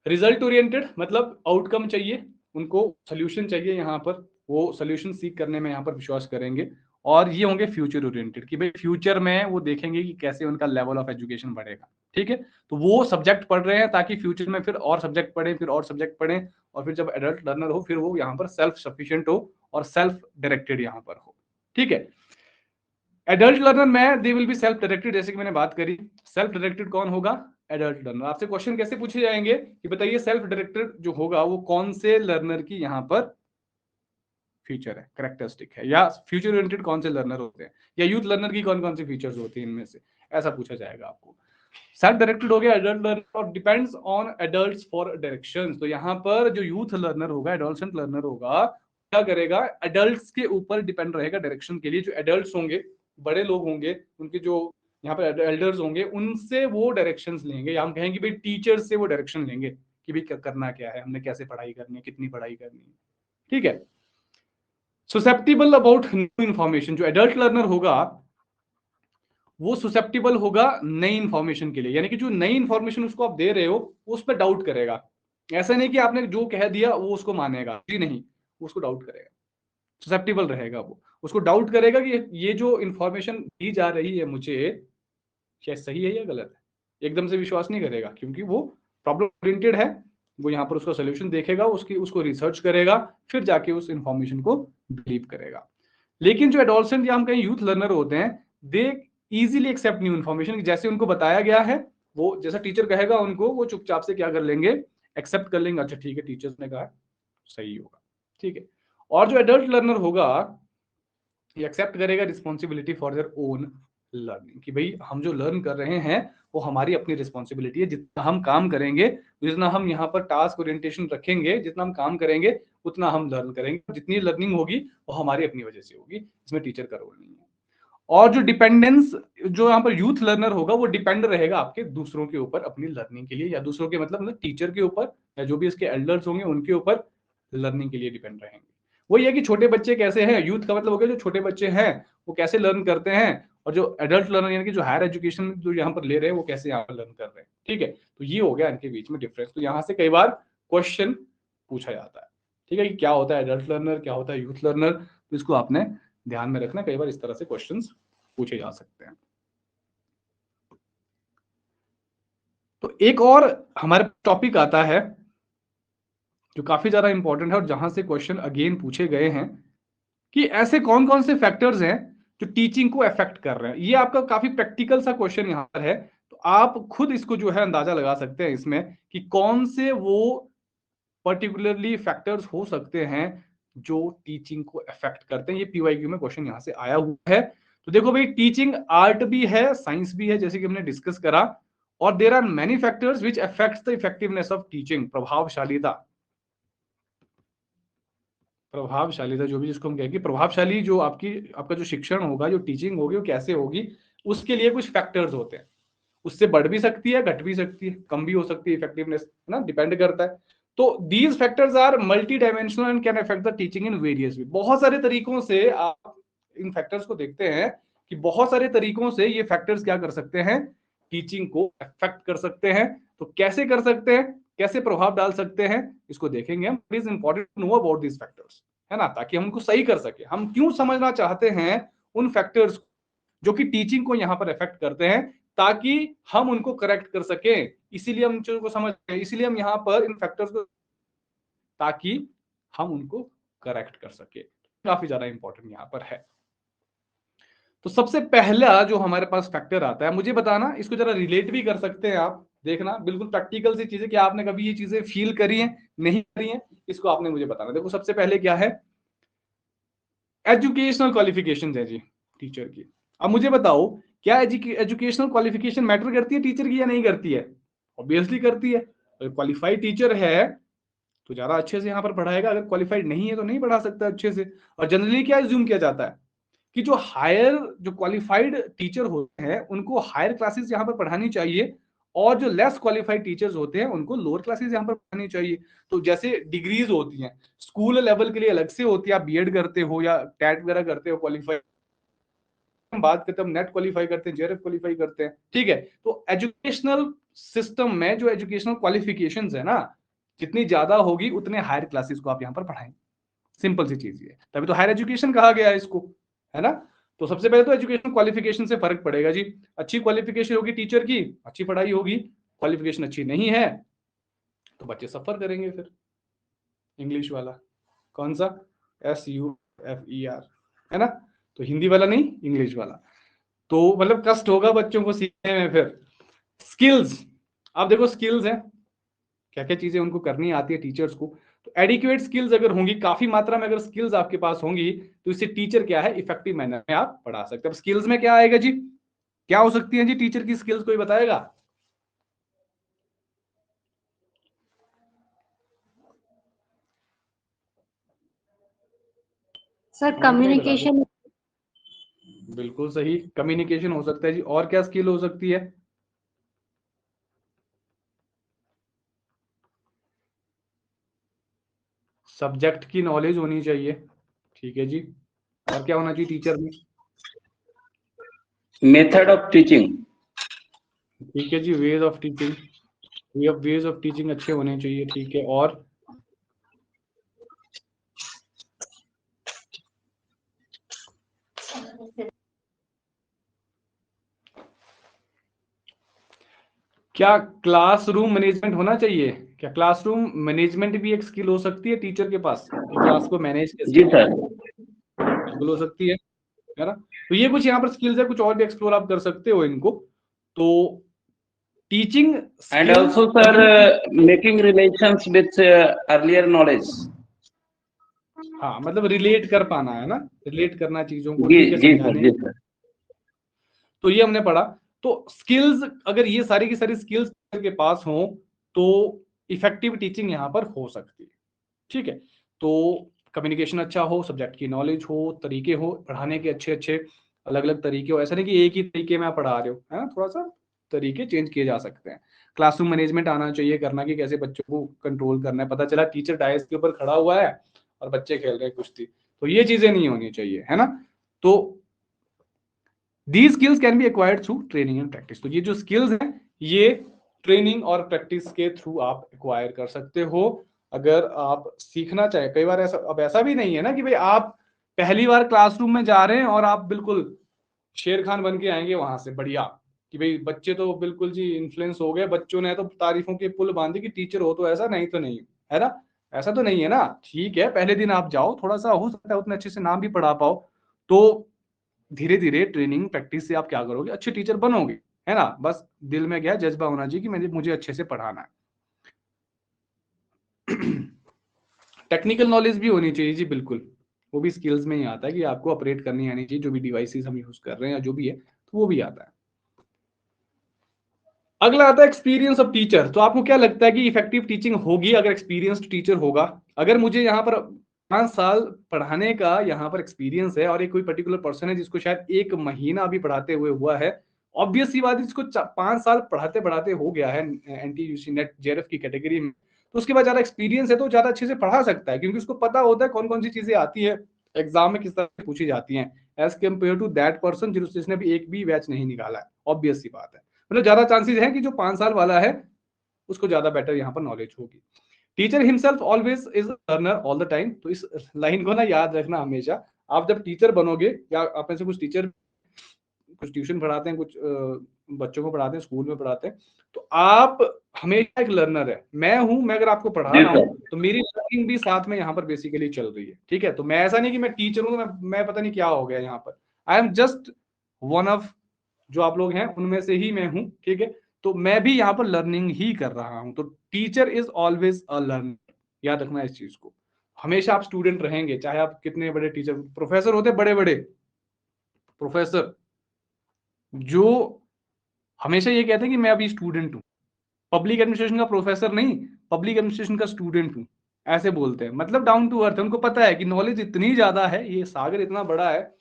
रिजल्ट ओरिएंटेड मतलब आउटकम चाहिए उनको, सोल्यूशन चाहिए, यहाँ पर वो सोल्यूशन सीख करने में यहाँ पर विश्वास करेंगे। और ये होंगे फ्यूचर ओरिएंटेड कि भाई फ्यूचर में वो देखेंगे कि कैसे उनका लेवल ऑफ एजुकेशन बढ़ेगा, ठीक है। तो वो सब्जेक्ट पढ़ रहे हैं ताकि फ्यूचर में फिर और सब्जेक्ट पढ़े, फिर और सब्जेक्ट पढ़े, और फिर जब एडल्ट लर्नर हो फिर वो यहाँ पर सेल्फ सफिशिएंट हो और सेल्फ डायरेक्टेड यहाँ पर हो, ठीक है। एडल्ट लर्नर में they will be self directed, जैसे कि मैंने बात करी। सेल्फ डायरेक्टेड कौन होगा, एडल्ट लर्नर। आपसे क्वेश्चन कैसे पूछे जाएंगे कि बताइए सेल्फ डायरेक्टेड जो होगा वो कौन से लर्नर की यहाँ पर फीचर है, करेक्टरिस्टिक है, या फ्यूचर ओरिएंटेड कौन से लर्नर होते हैं, या यूथ लर्नर की कौन कौन सी फीचर्स होती हैं इनमें से, ऐसा पूछा जाएगा आपको। सेल्फ डायरेक्टेड हो गया एडल्ट लर्नर और depends on adults for directions. तो यहाँ पर जो यूथ लर्नर होगा, एडोलसेंट लर्नर होगा, क्या करेगा, एडल्ट्स के ऊपर डिपेंड रहेगा डायरेक्शन के लिए। जो एडल्ट्स होंगे, बड़े लोग होंगे, उनके जो यहाँ पर एल्डर्स होंगे, उनसे वो डायरेक्शंस लेंगे, या हम कहेंगे भाई टीचर्स से वो डायरेक्शन लेंगे कि भाई करना क्या है, हमने कैसे पढ़ाई करनी है, कितनी पढ़ाई करनी है, ठीक है। सुसेप्टिबल अबाउट न्यू इन्फॉर्मेशन, जो एडल्ट लर्नर होगा वो सुसेप्टिबल होगा नई इन्फॉर्मेशन के लिए, यानी कि जो नई इन्फॉर्मेशन उसको आप दे रहे हो उस पर डाउट करेगा। ऐसा नहीं कि आपने जो कह दिया वो उसको मानेगा, जी नहीं, उसको डाउट करेगा, सुसेप्टिबल रहेगा वो, उसको डाउट करेगा कि ये जो इन्फॉर्मेशन दी जा रही है मुझे, क्या सही है या गलत है। एकदम से विश्वास नहीं करेगा, क्योंकि वो प्रॉब्लम ओरिएंटेड है, वो यहाँ पर उसका सोल्यूशन देखेगा, उसको रिसर्च करेगा, फिर जाके उस इन्फॉर्मेशन को बिलीव करेगा। लेकिन जो एडोलसेंट या हम कहीं यूथ लर्नर होते हैं, they easily accept new information, जैसे उनको बताया गया है वो जैसा टीचर कहेगा उनको, वो चुपचाप से क्या कर लेंगे, एक्सेप्ट कर लेंगे, अच्छा ठीक है टीचर्स ने कहा सही होगा, ठीक है। और जो एडल्ट लर्नर होगा ये एक्सेप्ट करेगा responsibility for their own learning, कि भाई हम जो लर्न कर रहे हैं वो हमारी अपनी रिस्पॉन्सिबिलिटी है, जितना हम काम करेंगे, जितना हम यहाँ पर टास्क ओरिएंटेशन रखेंगे, जितना हम काम करेंगे उतना हम लर्न करेंगे, जितनी लर्निंग होगी वो हमारी अपनी वजह से होगी, इसमें टीचर का रोल नहीं है। और जो डिपेंडेंस, जो यहाँ पर यूथ लर्नर होगा वो डिपेंड रहेगा आपके दूसरों के ऊपर अपनी लर्निंग के लिए, या दूसरों के मतलब टीचर के ऊपर, या जो भी इसके एल्डर्स होंगे उनके ऊपर लर्निंग के लिए डिपेंड रहेंगे। वही है कि छोटे बच्चे कैसे हैं, यूथ का मतलब हो गया जो छोटे बच्चे हैं वो कैसे लर्न करते हैं, और जो एडल्ट लर्नर यानी कि जो हायर एजुकेशन जो यहाँ पर ले रहे हैं वो कैसे यहाँ पर लर्न कर रहे हैं, ठीक है। तो ये हो गया इनके बीच में डिफरेंस। तो यहाँ से कई बार क्वेश्चन पूछा जाता है, ठीक है, कि क्या होता है एडल्ट लर्नर, क्या होता है यूथ लर्नर, तो इसको आपने ध्यान में रखना, कई बार इस तरह से क्वेश्चंस पूछे जा सकते हैं। तो एक और हमारे टॉपिक आता है जो काफी ज्यादा इंपॉर्टेंट है और जहां से क्वेश्चन अगेन पूछे गए हैं, कि ऐसे कौन कौन से फैक्टर्स हैं जो टीचिंग को अफेक्ट कर रहे हैं। ये आपका काफी प्रैक्टिकल सा क्वेश्चन यहां पर है, तो आप खुद इसको जो है अंदाजा लगा सकते हैं इसमें कि कौन से वो पर्टिकुलरली फैक्टर्स हो सकते हैं जो टीचिंग को अफेक्ट करते हैं। ये पीवाईक्यू में क्वेश्चन यहां से आया हुआ है। तो देखो भाई, टीचिंग आर्ट भी है, साइंस भी है, जैसे कि हमने डिस्कस करा, और there are many factors which affects the effectiveness of teaching. प्रभावशालीता जो भी जिसको हम कहेंगे प्रभावशाली, जो आपका जो शिक्षण होगा, जो टीचिंग होगी वो कैसे होगी, उसके लिए कुछ फैक्टर्स होते हैं। उससे बढ़ भी सकती है, घट भी सकती है, कम भी हो सकती है इफेक्टिवनेस, है ना, डिपेंड करता है। तो these factors are multi dimensional and can affect the teaching in various way. बहुत सारे तरीकों से आप इन फैक्टर्स को देखते हैं कि बहुत सारे तरीकों से ये फैक्टर्स क्या कर सकते हैं, टीचिंग को अफेक्ट कर सकते हैं। तो कैसे कर सकते हैं, कैसे प्रभाव डाल सकते हैं, इसको देखेंगे हम। It is important to know about this factors, है ना, ताकि हम उनको सही कर सके। हम क्यों समझना चाहते हैं उन फैक्टर्स जो कि टीचिंग को यहां पर अफेक्ट करते हैं, ताकि हम उनको करेक्ट कर सकें। इसीलिए हम चीजों को समझ, इसीलिए हम यहाँ पर इन फैक्टर्स को, ताकि हम उनको करेक्ट कर सके, काफी ज्यादा इंपॉर्टेंट यहाँ पर है। तो सबसे पहला जो हमारे पास फैक्टर आता है, मुझे बताना, इसको जरा रिलेट भी कर सकते हैं आप, देखना बिल्कुल प्रैक्टिकल सी चीजें, क्या आपने कभी ये चीजें फील करी हैं, नहीं करी हैं, इसको आपने मुझे बताना। देखो सबसे पहले क्या है, एजुकेशनल क्वालिफिकेशन है जी टीचर की। अब मुझे बताओ, क्या एजुकेशनल क्वालिफिकेशन मैटर करती है टीचर की या नहीं करती है? ऑब्वियसली करती है। अगर क्वालिफाइड टीचर है तो ज्यादा अच्छे से यहाँ पर पढ़ाएगा, अगर क्वालिफाइड नहीं है तो नहीं पढ़ा सकता अच्छे से। और जनरली क्या एज्यूम किया जाता है कि जो क्वालिफाइड टीचर होते हैं उनको हायर क्लासेस यहाँ पर पढ़ानी चाहिए, और जो लेस क्वालिफाइड टीचर्स होते हैं उनको लोअर क्लासेस यहाँ पर पढ़ानी चाहिए। तो जैसे डिग्रीज होती हैं, स्कूल लेवल के लिए अलग से होती है, आप बीएड करते हो या टेट वगैरह करते हो क्वालिफाई, हम बात करते हैं, हम नेट क्वालिफाई करते हैं, जेआरएफ क्वालिफाई करते हैं, ठीक है। तो एजुकेशनल सिस्टम में जो एजुकेशनल क्वालिफिकेशंस है ना, जितनी ज्यादा होगी उतने हायर क्लासेस को आप यहाँ पर पढ़ाएं। सिंपल सी चीज ये, तभी तो हायर एजुकेशन कहा गया है इसको, है ना। तो सबसे पहले तो एजुकेशन क्वालिफिकेशन से फर्क पड़ेगा जी। अच्छी क्वालिफिकेशन होगी टीचर की, अच्छी पढ़ाई होगी। क्वालिफिकेशन अच्छी नहीं है तो बच्चे सफर करेंगे फिर। इंग्लिश वाला कौन सा, SUFER, है ना, तो हिंदी वाला नहीं, इंग्लिश वाला। तो मतलब कष्ट होगा बच्चों को सीखने में। फिर स्किल्स, आप देखो स्किल्स है, क्या क्या चीजें उनको करनी आती है टीचर्स को। तो एडिक्वेट स्किल्स अगर होंगी, काफी मात्रा में अगर स्किल्स आपके पास होंगी, तो इससे टीचर क्या है, इफेक्टिव मैनर में आप पढ़ा सकते हैं। अब स्किल्स में क्या आएगा जी, क्या हो सकती है जी टीचर की स्किल्स, कोई बताएगा? सर कम्युनिकेशन बिल्कुल सही, कम्युनिकेशन हो सकता है जी। और क्या स्किल हो सकती है? सब्जेक्ट की नॉलेज होनी चाहिए, ठीक है जी। और क्या होना चाहिए टीचर में? Method of teaching. ठीक है जी, ways of teaching, ways of teaching अच्छे होने चाहिए, ठीक है। और क्या क्लासरूम मैनेजमेंट होना चाहिए? क्या क्लासरूम मैनेजमेंट भी एक स्किल हो सकती है टीचर के पास, कि क्लास को मैनेज कैसे? जी सर। बिल्कुल हो सकती है ना। तो ये कुछ यहाँ पर स्किल्स है, कुछ और भी एक्सप्लोर आप कर सकते हो इनको। तो teaching and also sir making relations with earlier knowledge. हाँ, मतलब रिलेट कर पाना है ना, रिलेट करना चीजों को, जी ठीक है, जी सर, समझाने। जी सर। तो ये हमने पढ़ा। तो स्किल्स, अगर ये सारी की सारी स्किल्स के पास हो तो इफेक्टिव टीचिंग यहाँ पर हो सकती है, ठीक है। तो कम्युनिकेशन अच्छा हो, सब्जेक्ट की नॉलेज हो, तरीके हो पढ़ाने के, अच्छे अच्छे अलग अलग तरीके हो। ऐसा नहीं कि एक ही तरीके में आप पढ़ा रहे हो, है ना, थोड़ा सा तरीके चेंज किए जा सकते हैं। क्लासरूम मैनेजमेंट आना चाहिए करना, कि कैसे बच्चों को कंट्रोल करना है। पता चला टीचर डायस के ऊपर खड़ा हुआ है और बच्चे खेल रहे हैं कुश्ती, तो ये चीजें नहीं होनी चाहिए, है ना। तो these skills can be acquired through training and practice. तो ये जो स्किल्स हैं ये ट्रेनिंग और प्रैक्टिस के थ्रू आप एक्वायर कर सकते हो, अगर आप सीखना चाहे। कई बार ऐसा, अब ऐसा भी नहीं है ना कि भाई आप पहली बार क्लासरूम में जा रहे हैं और आप बिल्कुल शेर खान बन के आएंगे वहां से, बढ़िया, कि भाई बच्चे तो बिल्कुल जी इन्फ्लुएंस हो गए, बच्चों ने तो तारीफों के पुल बांधी कि टीचर हो तो ऐसा, नहीं तो नहीं, है ना। ऐसा तो नहीं है ना, ठीक है, पहले दिन आप जाओ, थोड़ा सा हो सकता है उतने अच्छे से नाम भी पढ़ा पाओ, तो धीरे धीरे ट्रेनिंग प्रैक्टिस से आप क्या करोगे, अच्छे टीचर बनोगे, है ना। बस दिल में क्या जज्बा होना चाहिए कि मुझे अच्छे से पढ़ाना है। टेक्निकल नॉलेज भी होनी चाहिए जी, बिल्कुल, वो भी स्किल्स में ही आता है कि आपको ऑपरेट करनी आनी चाहिए, जो भी डिवाइसेस हम यूज कर रहे हैं या जो भी है, तो वो भी आता है। अगला आता है एक्सपीरियंस ऑफ टीचर। तो आपको क्या लगता है कि इफेक्टिव टीचिंग होगी अगर एक्सपीरियंस्ड टीचर होगा? अगर मुझे यहाँ पर 5 साल पढ़ाने का यहाँ पर एक्सपीरियंस है और एक कोई पर्टिकुलर पर्सन है जिसको शायद 1 महीना भी पढ़ाते हुए हुआ है, ऑब्वियस सी बात है, जिसको 5 साल पढ़ाते पढ़ाते हो गया है NTUC नेट JRF की कैटेगरी में, तो उसके बाद ज्यादा एक्सपीरियंस है तो ज्यादा अच्छे से पढ़ा सकता है, क्योंकि उसको पता होता है कौन कौन सी चीजें आती है, एग्जाम में किस तरह से पूछी जाती हैं, as compare to that person जिसने भी एक भी बैच नहीं निकाला है। ऑब्वियस सी बात है, मतलब ज्यादा चांसेस है कि जो 5 साल वाला है उसको ज्यादा बेटर यहाँ पर नॉलेज होगी। Teacher himself always is learner all the time. तो इस लाइन को ना याद रखना हमेशा। आप जब टीचर बनोगे, या आप में से कुछ टीचर कुछ ट्यूशन पढ़ाते हैं, कुछ बच्चों को पढ़ाते हैं, स्कूल में पढ़ाते हैं, तो आप हमेशा एक लर्नर है। मैं हूं, मैं अगर आपको पढ़ा जी रहा हूँ सर। तो मेरी लर्निंग भी साथ में यहाँ पर बेसिकली चल रही है, ठीक है। तो मैं ऐसा नहीं कि मैं टीचर हूँ तो मैं पता नहीं क्या हो गया यहाँ पर, I am just one of जो आप लोग हैं उनमें से ही मैं हूं, ठीक है। तो मैं भी यहाँ पर लर्निंग ही कर रहा हूं। तो teacher is always a learner, याद रखना इस चीज को। हमेशा आप स्टूडेंट रहेंगे, चाहे आप कितने बड़े टीचर, प्रोफेसर होते बड़े बड़े प्रोफेसर, जो हमेशा ये कहते हैं कि मैं अभी स्टूडेंट हूं। पब्लिक एडमिनिस्ट्रेशन का प्रोफेसर नहीं, पब्लिक एडमिनिस्ट्रेशन का स्टूडेंट हूं, ऐसे बोलते हैं। मतलब डाउन टू अर्थ है, उनको पता है कि नॉलेज इतनी ज्यादा है, ये सागर इतना बड़ा है,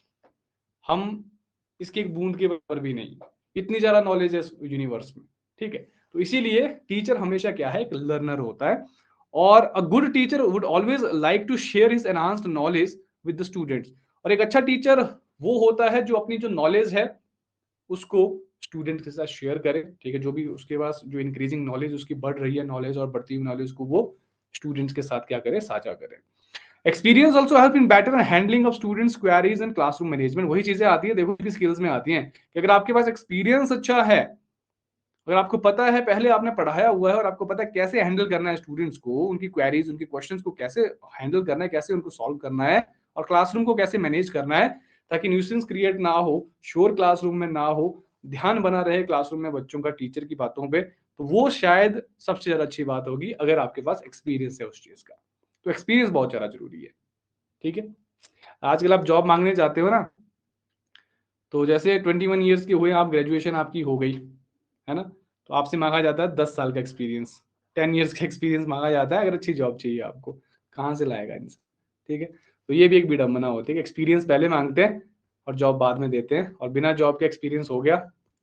हम इसके एक बूंद के बराबर भी नहीं, इतनी ज्यादा नॉलेज है यूनिवर्स में, ठीक है। तो इसीलिए टीचर हमेशा क्या है, एक लर्नर होता है। और a good teacher would always like to share his enhanced knowledge with the students. और एक अच्छा टीचर वो होता है जो अपनी जो नॉलेज है उसको स्टूडेंट के साथ शेयर करे, ठीक है। जो भी उसके पास जो इंक्रीजिंग नॉलेज उसकी बढ़ रही है नॉलेज, और बढ़ती हुई नॉलेज को वो स्टूडेंट्स के साथ क्या करे, साझा करे। Experience also help in better handling of students queries and classroom management. वही चीजें आती है, देखो की स्किल्स में आती हैं कि अगर आपके पास एक्सपीरियंस अच्छा है, अगर आपको पता है, पहले आपने पढ़ाया हुआ है और आपको पता है कैसे हैंडल करना है स्टूडेंट्स को, उनकी क्वेरीज, उनके क्वेश्चंस को कैसे हैंडल करना है, कैसे उनको सॉल्व करना है, और क्लासरूम को कैसे मैनेज करना है, ताकि न्यूसेंस क्रिएट ना हो, शोर क्लासरूम में ना हो, ध्यान बना रहे क्लासरूम में बच्चों का टीचर की बातों पे, तो वो शायद सबसे ज्यादा अच्छी बात होगी अगर आपके पास एक्सपीरियंस है उस चीज का। तो एक्सपीरियंस बहुत ज्यादा जरूरी है, ठीक है। आजकल आप जॉब मांगने जाते हो ना, तो जैसे 21 ईयर्स के हुए आप, ग्रेजुएशन आपकी हो गई, है ना, तो आपसे मांगा जाता है 10 साल का एक्सपीरियंस, 10 ईयर्स का एक्सपीरियंस मांगा जाता है अगर अच्छी जॉब चाहिए आपको। कहाँ से लाएगा इंसान, ठीक है। तो ये भी एक विडंबना होती है कि एक्सपीरियंस पहले मांगते हैं और जॉब बाद में देते हैं, और बिना जॉब के एक्सपीरियंस हो गया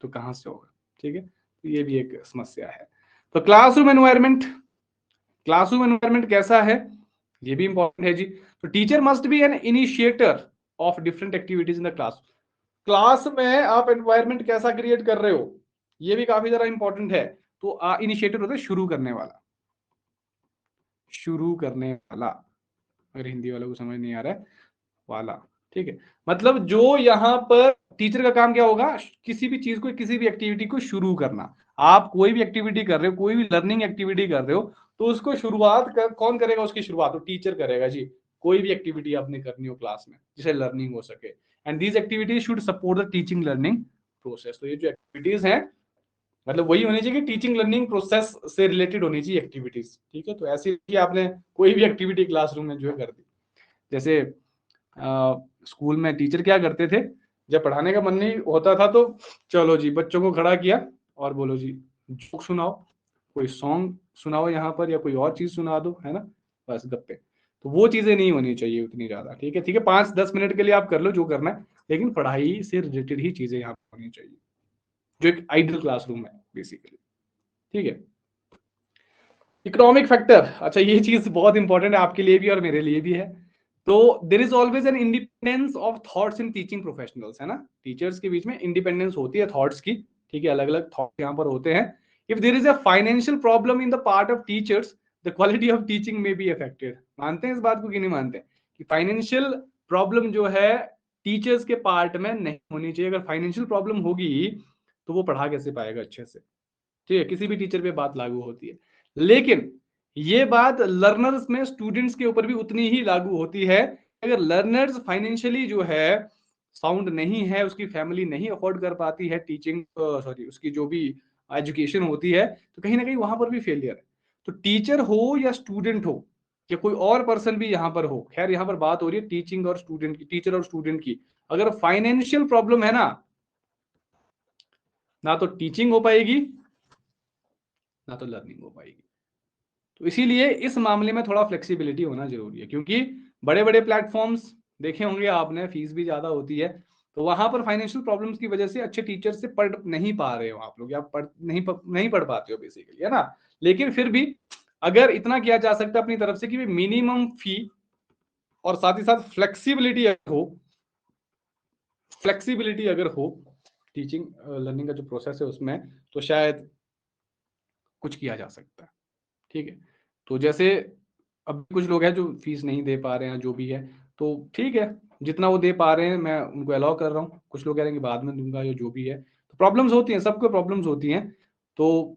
तो कहाँ से होगा, ठीक है। तो ये भी एक समस्या है। तो क्लासरूम एनवायरनमेंट, क्लासरूम एनवायरनमेंट कैसा है, ये भी इंपॉर्टेंट है जी। तो teacher must be N initiator of different activities in the class. Class में आप एनवायरनमेंट कैसा क्रिएट कर रहे हो, ये भी काफी ज्यादा इंपॉर्टेंट है। तो इनिशिएटर होता है शुरू करने वाला, शुरू करने वाला, अगर हिंदी वालों को समझ नहीं आ रहा है वाला, ठीक है। मतलब जो यहाँ पर टीचर का काम क्या होगा, किसी भी चीज को, किसी भी एक्टिविटी को शुरू करना। आप कोई भी एक्टिविटी कर रहे हो, कोई भी लर्निंग एक्टिविटी कर रहे हो, तो उसको कौन करेगा, उसकी शुरुआत तो टीचर करेगा जी। कोई भी एक्टिविटी आपने करनी हो क्लास में जिससे लर्निंग हो सके, and these activities should support the teaching learning process. तो ये जो एक्टिविटीज हैं मतलब वही होनी चाहिए कि टीचिंग लर्निंग प्रोसेस से रिलेटेड होनी चाहिए एक्टिविटीज, ठीक है। तो ऐसे ही आपने कोई भी एक्टिविटी क्लासरूम में जो है कर दी। जैसे स्कूल में टीचर क्या करते थे, जब पढ़ाने का मन नहीं होता था तो चलो जी बच्चों को खड़ा किया और बोलो जी जोक सुनाओ, कोई सॉन्ग सुनाओ यहाँ पर, या कोई और चीज सुना दो, है ना, बस गप्पे। तो वो चीजें नहीं होनी चाहिए उतनी ज्यादा, ठीक है। ठीक है, 5-10 मिनट के लिए आप कर लो जो करना है, लेकिन पढ़ाई से रिलेटेड ही चीजें यहाँ पर होनी चाहिए, जो एक आइडियल क्लासरूम है बेसिकली, ठीक है। इकोनॉमिक फैक्टर, अच्छा ये चीज बहुत इंपॉर्टेंट है आपके लिए भी और मेरे लिए भी है। तो there is always an independence of thoughts in teaching professionals, है ना। टीचर्स के बीच में इंडिपेंडेंस होती है थॉट्स की, ठीक है, अलग अलग थॉट्स यहाँ पर होते हैं। If there is a financial problem in the part of teachers, the quality of teaching में बी अफेक्टेड। मानते हैं इस बात को कि नहीं मानते कि फाइनेंशियल प्रॉब्लम जो है टीचर्स के पार्ट में नहीं होनी चाहिए। अगर फाइनेंशियल प्रॉब्लम होगी तो वो पढ़ा कैसे पाएगा अच्छे से, ठीक है। किसी भी टीचर पे बात लागू होती है, लेकिन ये बात लर्नर्स में, स्टूडेंट्स के ऊपर भी उतनी ही लागू होती है। अगर लर्नर्स फाइनेंशियली जो है साउंड नहीं है, उसकी फैमिली नहीं अफोर्ड कर पाती है टीचिंग, सॉरी उसकी जो भी एजुकेशन होती है, तो कहीं ना कहीं वहां पर भी फेलियर है। तो टीचर हो या स्टूडेंट हो या कोई और पर्सन भी यहाँ पर हो, खैर यहाँ पर बात हो रही है टीचिंग और स्टूडेंट की, टीचर और स्टूडेंट की, अगर फाइनेंशियल प्रॉब्लम है ना तो टीचिंग हो पाएगी ना तो लर्निंग हो पाएगी। तो इसीलिए इस मामले में थोड़ा फ्लेक्सिबिलिटी होना जरूरी है, क्योंकि बड़े बड़े प्लेटफॉर्म्स देखे होंगे आपने, फीस भी ज्यादा होती है, तो वहां पर फाइनेंशियल प्रॉब्लम्स की वजह से अच्छे टीचर से पढ़ नहीं पा रहे हो आप लोग, या नहीं पढ़ पाते हो बेसिकली, है ना। लेकिन फिर भी अगर इतना किया जा सकता है अपनी तरफ से कि मिनिमम फी और साथ ही साथ फ्लेक्सिबिलिटी अगर हो टीचिंग लर्निंग का जो प्रोसेस है उसमें, तो शायद कुछ किया जा सकता है, ठीक है। तो जैसे अब कुछ लोग हैं जो फीस नहीं दे पा रहे हैं, जो भी है, तो ठीक है, जितना वो दे पा रहे हैं मैं उनको अलाउ कर रहा हूँ। कुछ लोग कह रहे हैं कि बाद में दूंगा, या जो भी है, तो प्रॉब्लम्स होती हैं, सबको प्रॉब्लम्स होती हैं। तो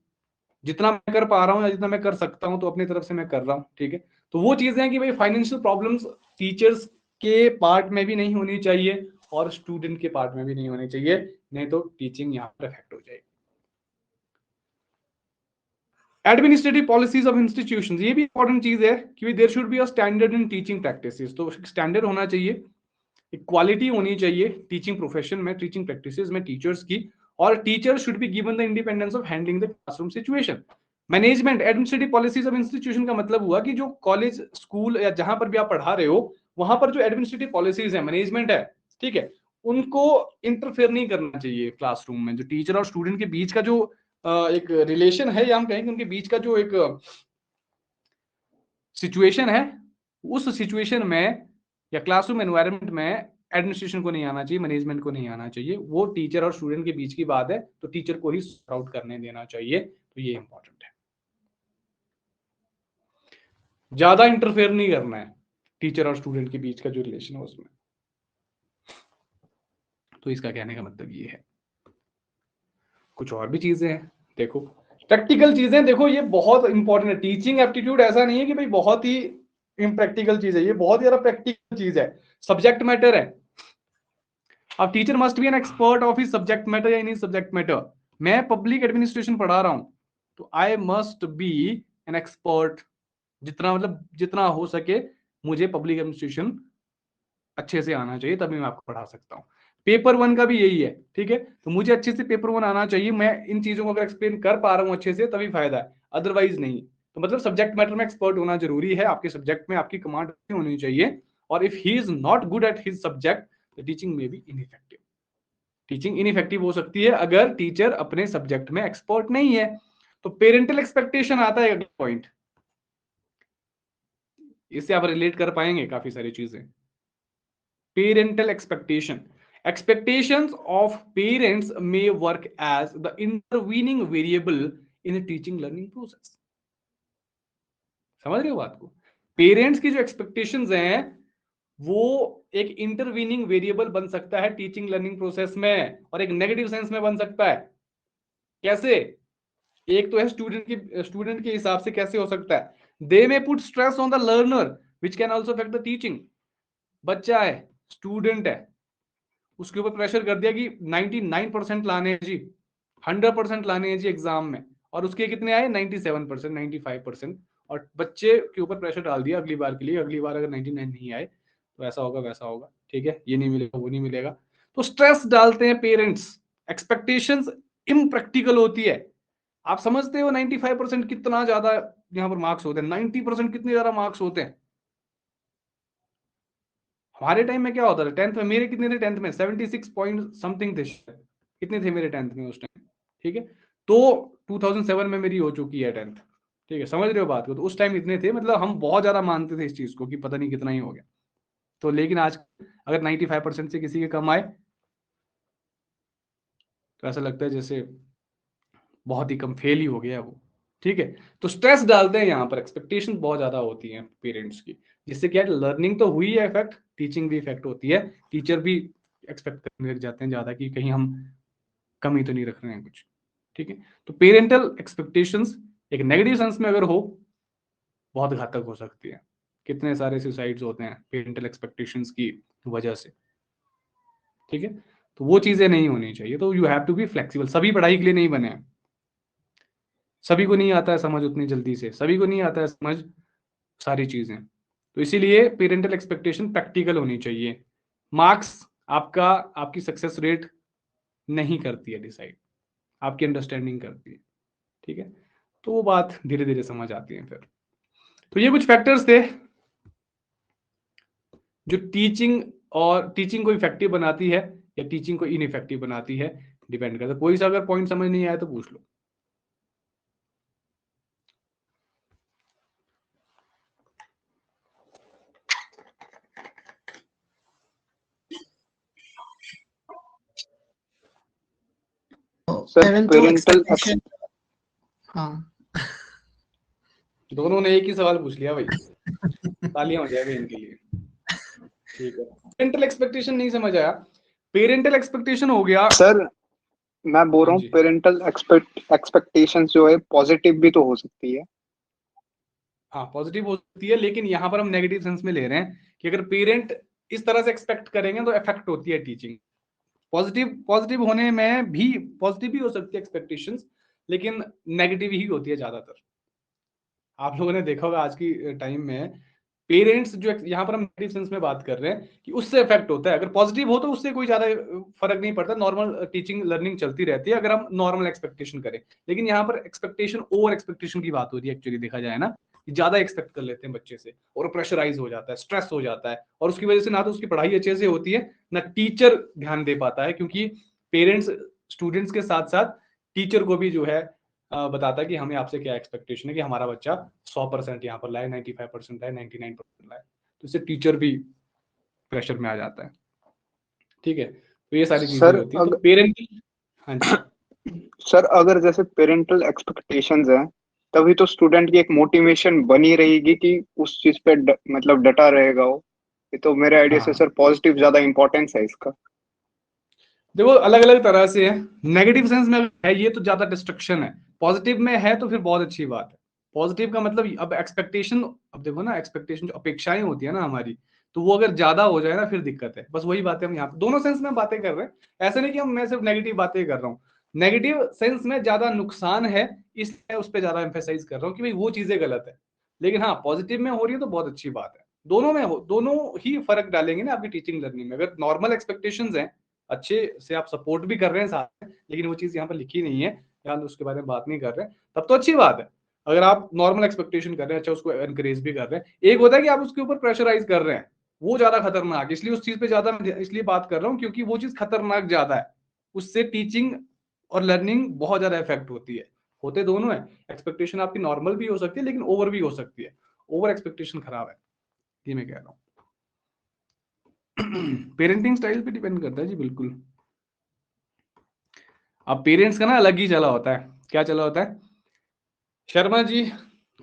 जितना मैं कर पा रहा हूँ या जितना मैं कर सकता हूँ तो अपनी तरफ से मैं कर रहा हूँ, ठीक है। तो वो चीजें हैं कि भाई फाइनेंशियल प्रॉब्लम्स टीचर्स के पार्ट में भी नहीं होनी चाहिए और स्टूडेंट के पार्ट में भी नहीं होनी चाहिए, नहीं तो टीचिंग यहाँ पर इफेक्ट हो जाएगी। एडमिनिस्ट्रेटिव पॉलिसीज ऑफ इंस्टीट्यूशंस, ये भी इंपॉर्टेंट चीज है कि there should be a standard in teaching practices. तो स्टैंडर्ड होना चाहिए, क्वालिटी होनी चाहिए टीचिंग प्रोफेशन में, टीचिंग प्रैक्टिसेस में टीचर्स की, और teacher should be given the independence of handling the classroom situation. Management administrative policies of institution का मतलब हुआ कि जो कॉलेज, स्कूल या जहां पर भी आप पढ़ा रहे हो, वहां पर जो एडमिनिस्ट्रेटिव पॉलिसीज है, मैनेजमेंट है, ठीक है, उनको इंटरफेयर नहीं करना चाहिए क्लासरूम में। जो टीचर और स्टूडेंट के बीच का जो एक रिलेशन है, या हम कहेंगे उनके बीच का जो एक सिचुएशन है, उस सिचुएशन में या क्लासरूम एनवायरनमेंट में एडमिनिस्ट्रेशन को नहीं आना चाहिए, मैनेजमेंट को नहीं आना चाहिए। वो टीचर और स्टूडेंट के बीच की बात है, तो टीचर को ही सॉर्ट आउट करने देना चाहिए। तो ये इंपॉर्टेंट है, ज्यादा इंटरफेयर नहीं करना है टीचर और स्टूडेंट के बीच का जो रिलेशन है उसमें। तो इसका कहने का मतलब ये है। कुछ और भी चीजें हैं, देखो प्रैक्टिकल चीजें, देखो ये बहुत इंपॉर्टेंट है। टीचिंग एप्टीट्यूड ऐसा नहीं है कि भाई बहुत ही इम्प्रैक्टिकल चीज है, ये बहुत ज्यादा प्रैक्टिकल चीज है, सब्जेक्ट मैटर है। अब teacher must be an expert of his subject matter या इन हिज सब्जेक्ट मैटर। मैं पब्लिक एडमिनिस्ट्रेशन पढ़ा रहा हूं तो I must be an expert, जितना हो सके मुझे पब्लिक एडमिनिस्ट्रेशन अच्छे से आना चाहिए, तभी मैं आपको पढ़ा सकता हूँ। पेपर 1 का भी यही है, ठीक है। तो मुझे अच्छे से पेपर 1 आना चाहिए, मैं इन चीजों को अगर एक्सप्लेन कर पा रहा हूँ अच्छे से तभी फायदा है, अदरवाइज नहीं। तो मतलब सब्जेक्ट मैटर में एक्सपर्ट होना जरूरी है, आपके सब्जेक्ट में आपकी कमांड होनी चाहिए। और if he is not good at his subject, teaching में भी इनइफेक्टिव। टीचिंग इनइफेक्टिव हो सकती है अगर टीचर अपने सब्जेक्ट में एक्सपर्ट नहीं है। तो पेरेंटल एक्सपेक्टेशन आता है अगला पॉइंट, इससे आप रिलेट कर पाएंगे काफी सारी चीजें। Parental expectation, expectations of parents may work as the intervening variable in a teaching learning process। समझ रहे हो बात को? पेरेंट्स की जो एक्सपेक्टेशंस हैं वो एक इंटरवीनिंग वेरिएबल बन सकता है टीचिंग लर्निंग प्रोसेस में, और एक नेगेटिव सेंस में बन सकता है। कैसे? एक तो है स्टूडेंट के हिसाब से कैसे हो सकता है, they may put stress on the learner which can also affect the teaching. बच्चा है, स्टूडेंट है, उसके ऊपर प्रेशर कर दिया कि 99% लाने हैं जी, 100% लाने हैं जी एग्जाम में, और उसके कितने आए 97%, 95%, और बच्चे के ऊपर प्रेशर डाल दिया अगली बार के लिए, अगली बार अगर 99 नहीं आए तो ऐसा होगा वैसा होगा, ठीक है, ये नहीं मिलेगा वो नहीं मिलेगा। तो स्ट्रेस डालते हैं पेरेंट्स, एक्सपेक्टेशंस इम्प्रैक्टिकल होती है। आप समझते हो 95% कितना ज्यादा यहाँ पर मार्क्स होते हैं, 90% कितने ज्यादा मार्क्स होते हैं। हमारे टाइम में क्या होता था, 10th में मेरे कितने थे, 10th में 76 पॉइंट समथिंग थे, कितने थे मेरे 10th में उस टाइम, ठीक है। तो 2007 में मेरी हो चुकी है 10th, ठीक है, समझ रहे हो बात को। तो उस टाइम इतने थे, मतलब हम बहुत ज्यादा मानते थे इस चीज को कि पता नहीं कितना ही हो गया। तो लेकिन आज अगर 95% से किसी के कम आए तो ऐसा लगता है जैसे बहुत ही कम फेल ही हो गया वो, ठीक है। तो स्ट्रेस डालते हैं यहाँ पर, एक्सपेक्टेशन बहुत ज्यादा होती है पेरेंट्स की, जिससे क्या है, लर्निंग तो हुई है इफेक्ट, टीचिंग भी इफेक्ट होती है, टीचर भी एक्सपेक्ट करने लग जाते हैं ज्यादा कि कहीं हम कमी तो नहीं रख रहे हैं कुछ, ठीक है। तो पेरेंटल एक्सपेक्टेशंस एक नेगेटिव सेंस में अगर हो बहुत घातक हो सकती है। कितने सारे सुसाइड्स होते हैं पेरेंटल एक्सपेक्टेशंस की वजह से, ठीक है। तो वो चीजें नहीं होनी चाहिए। तो you have to be flexible. सभी पढ़ाई के लिए नहीं बने हैं, सभी को नहीं आता है समझ उतनी जल्दी से, सभी को नहीं आता है समझ सारी चीजें। तो इसीलिए पेरेंटल एक्सपेक्टेशन प्रैक्टिकल होनी चाहिए। मार्क्स आपका, आपकी सक्सेस रेट नहीं करती है डिसाइड, आपकी अंडरस्टैंडिंग करती है, ठीक है। तो वो बात धीरे धीरे समझ आती है फिर। तो ये कुछ फैक्टर्स थे जो टीचिंग को इफेक्टिव बनाती है या टीचिंग को इनइफेक्टिव बनाती है, डिपेंड करता है। कोई सा अगर पॉइंट समझ नहीं आया तो पूछ लो। सर पेरेंटल हाँ, दोनों ने एक ही सवाल पूछ लिया भाई, तालियां हो जाएगा इनके लिए, ठीक है। पेरेंटल एक्सपेक्टेशन नहीं समझ आया, पेरेंटल एक्सपेक्टेशन हो गया। सर मैं बोल रहा हाँ हूँ जी। पेरेंटल एक्सपेक्टेशंस जो है पॉजिटिव भी तो हो सकती है। हाँ पॉजिटिव हो सकती है, लेकिन यहाँ पर हम नेगेटिव सेंस में ले रहे हैं कि अगर पेरेंट इस तरह से एक्सपेक्ट करेंगे तो इफेक्ट होती है टीचिंग। पॉजिटिव होने में भी पॉजिटिव भी हो सकती है एक्सपेक्टेशंस, लेकिन नेगेटिव ही होती है ज्यादातर। आप लोगों ने देखा होगा आज की टाइम में पेरेंट्स जो यहाँ पर हम नेगेटिव सेंस में बात कर रहे हैं कि उससे इफेक्ट होता है। अगर पॉजिटिव हो तो उससे कोई ज्यादा फर्क नहीं पड़ता, नॉर्मल टीचिंग लर्निंग चलती रहती है अगर हम नॉर्मल एक्सपेक्टेशन करें। लेकिन यहाँ पर एक्सपेक्टेशन, ओवर एक्सपेक्टेशन की बात हो रही है एक्चुअली, देखा जाए ना, ज्यादा एक्सपेक्ट कर लेते हैं बच्चे से और प्रेशराइज हो जाता है, स्ट्रेस हो जाता है, और उसकी वजह से ना तो उसकी पढ़ाई अच्छे से होती है ना टीचर ध्यान दे पाता है, क्योंकि पेरेंट्स स्टूडेंट्स के साथ साथ टीचर को भी जो है बताता है कि हमें आपसे क्या एक्सपेक्टेशन है कि हमारा बच्चा 100% यहाँ पर लाए, 95% लाए, 99% लाए। तो इससे टीचर भी प्रेशर में आ जाता है, ठीक है। तो ये सारी चीजें सर होती है। तो पेरेंट, हाँ जी सर अगर जैसे पेरेंटल एक्सपेक्टेशंस हैं तभी तो स्टूडेंट की एक मोटिवेशन बनी रहेगी कि उस चीज पे मतलब डटा रहेगा वो। ये तो मेरे आइडिया से हाँ सर पॉजिटिव ज्यादा इंपॉर्टेंस है इसका। देखो अलग अलग तरह से है, नेगेटिव सेंस में है ये तो ज्यादा डिस्ट्रक्शन है, पॉजिटिव में है तो फिर बहुत अच्छी बात है। पॉजिटिव का मतलब अब एक्सपेक्टेशन, अब देखो ना एक्सपेक्टेशन जो अपेक्षाएं होती है ना हमारी, तो वो अगर ज्यादा हो जाए ना फिर दिक्कत है। बस वही बातें हम यहाँ पे दोनों सेंस में बातें कर रहे हैं, ऐसे नहीं कि मैं सिर्फ नेगेटिव बातें कर रहा हूँ। नेगेटिव सेंस में ज्यादा नुकसान है इसलिए उस पर ज्यादा एम्फेसाइज कर रहा हूँ कि भाई वो चीजें गलत है। लेकिन हाँ पॉजिटिव में हो रही है तो बहुत अच्छी बात है। दोनों में हो, दोनों ही फर्क डालेंगे ना आपकी टीचिंग लर्निंग में। अगर नॉर्मल एक्सपेक्टेशंस हैं, अच्छे से आप सपोर्ट भी कर रहे हैं साथ में, लेकिन वो चीज यहाँ पर लिखी नहीं है या उसके बारे में बात नहीं कर रहे हैं, तब तो अच्छी बात है। अगर आप नॉर्मल एक्सपेक्टेशन कर रहे हैं, अच्छा उसको एनकरेज भी कर रहे हैं। एक होता है कि आप उसके ऊपर प्रेशराइज कर रहे हैं, वो ज्यादा खतरनाक, इसलिए उस चीज पे ज्यादा इसलिए बात कर रहा हूँ क्योंकि वो चीज खतरनाक ज्यादा है, उससे टीचिंग और लर्निंग बहुत ज्यादा इफेक्ट होती है। होते दोनों है, एक्सपेक्टेशन आपकी नॉर्मल भी हो सकती है लेकिन ओवर भी हो सकती है, ओवर एक्सपेक्टेशन खराब है, ये मैं कह रहा हूँ। पेरेंटिंग स्टाइल पे डिपेंड करता है जी, बिल्कुल। अब पेरेंट्स का ना अलग ही चला होता है, क्या चला होता है, शर्मा जी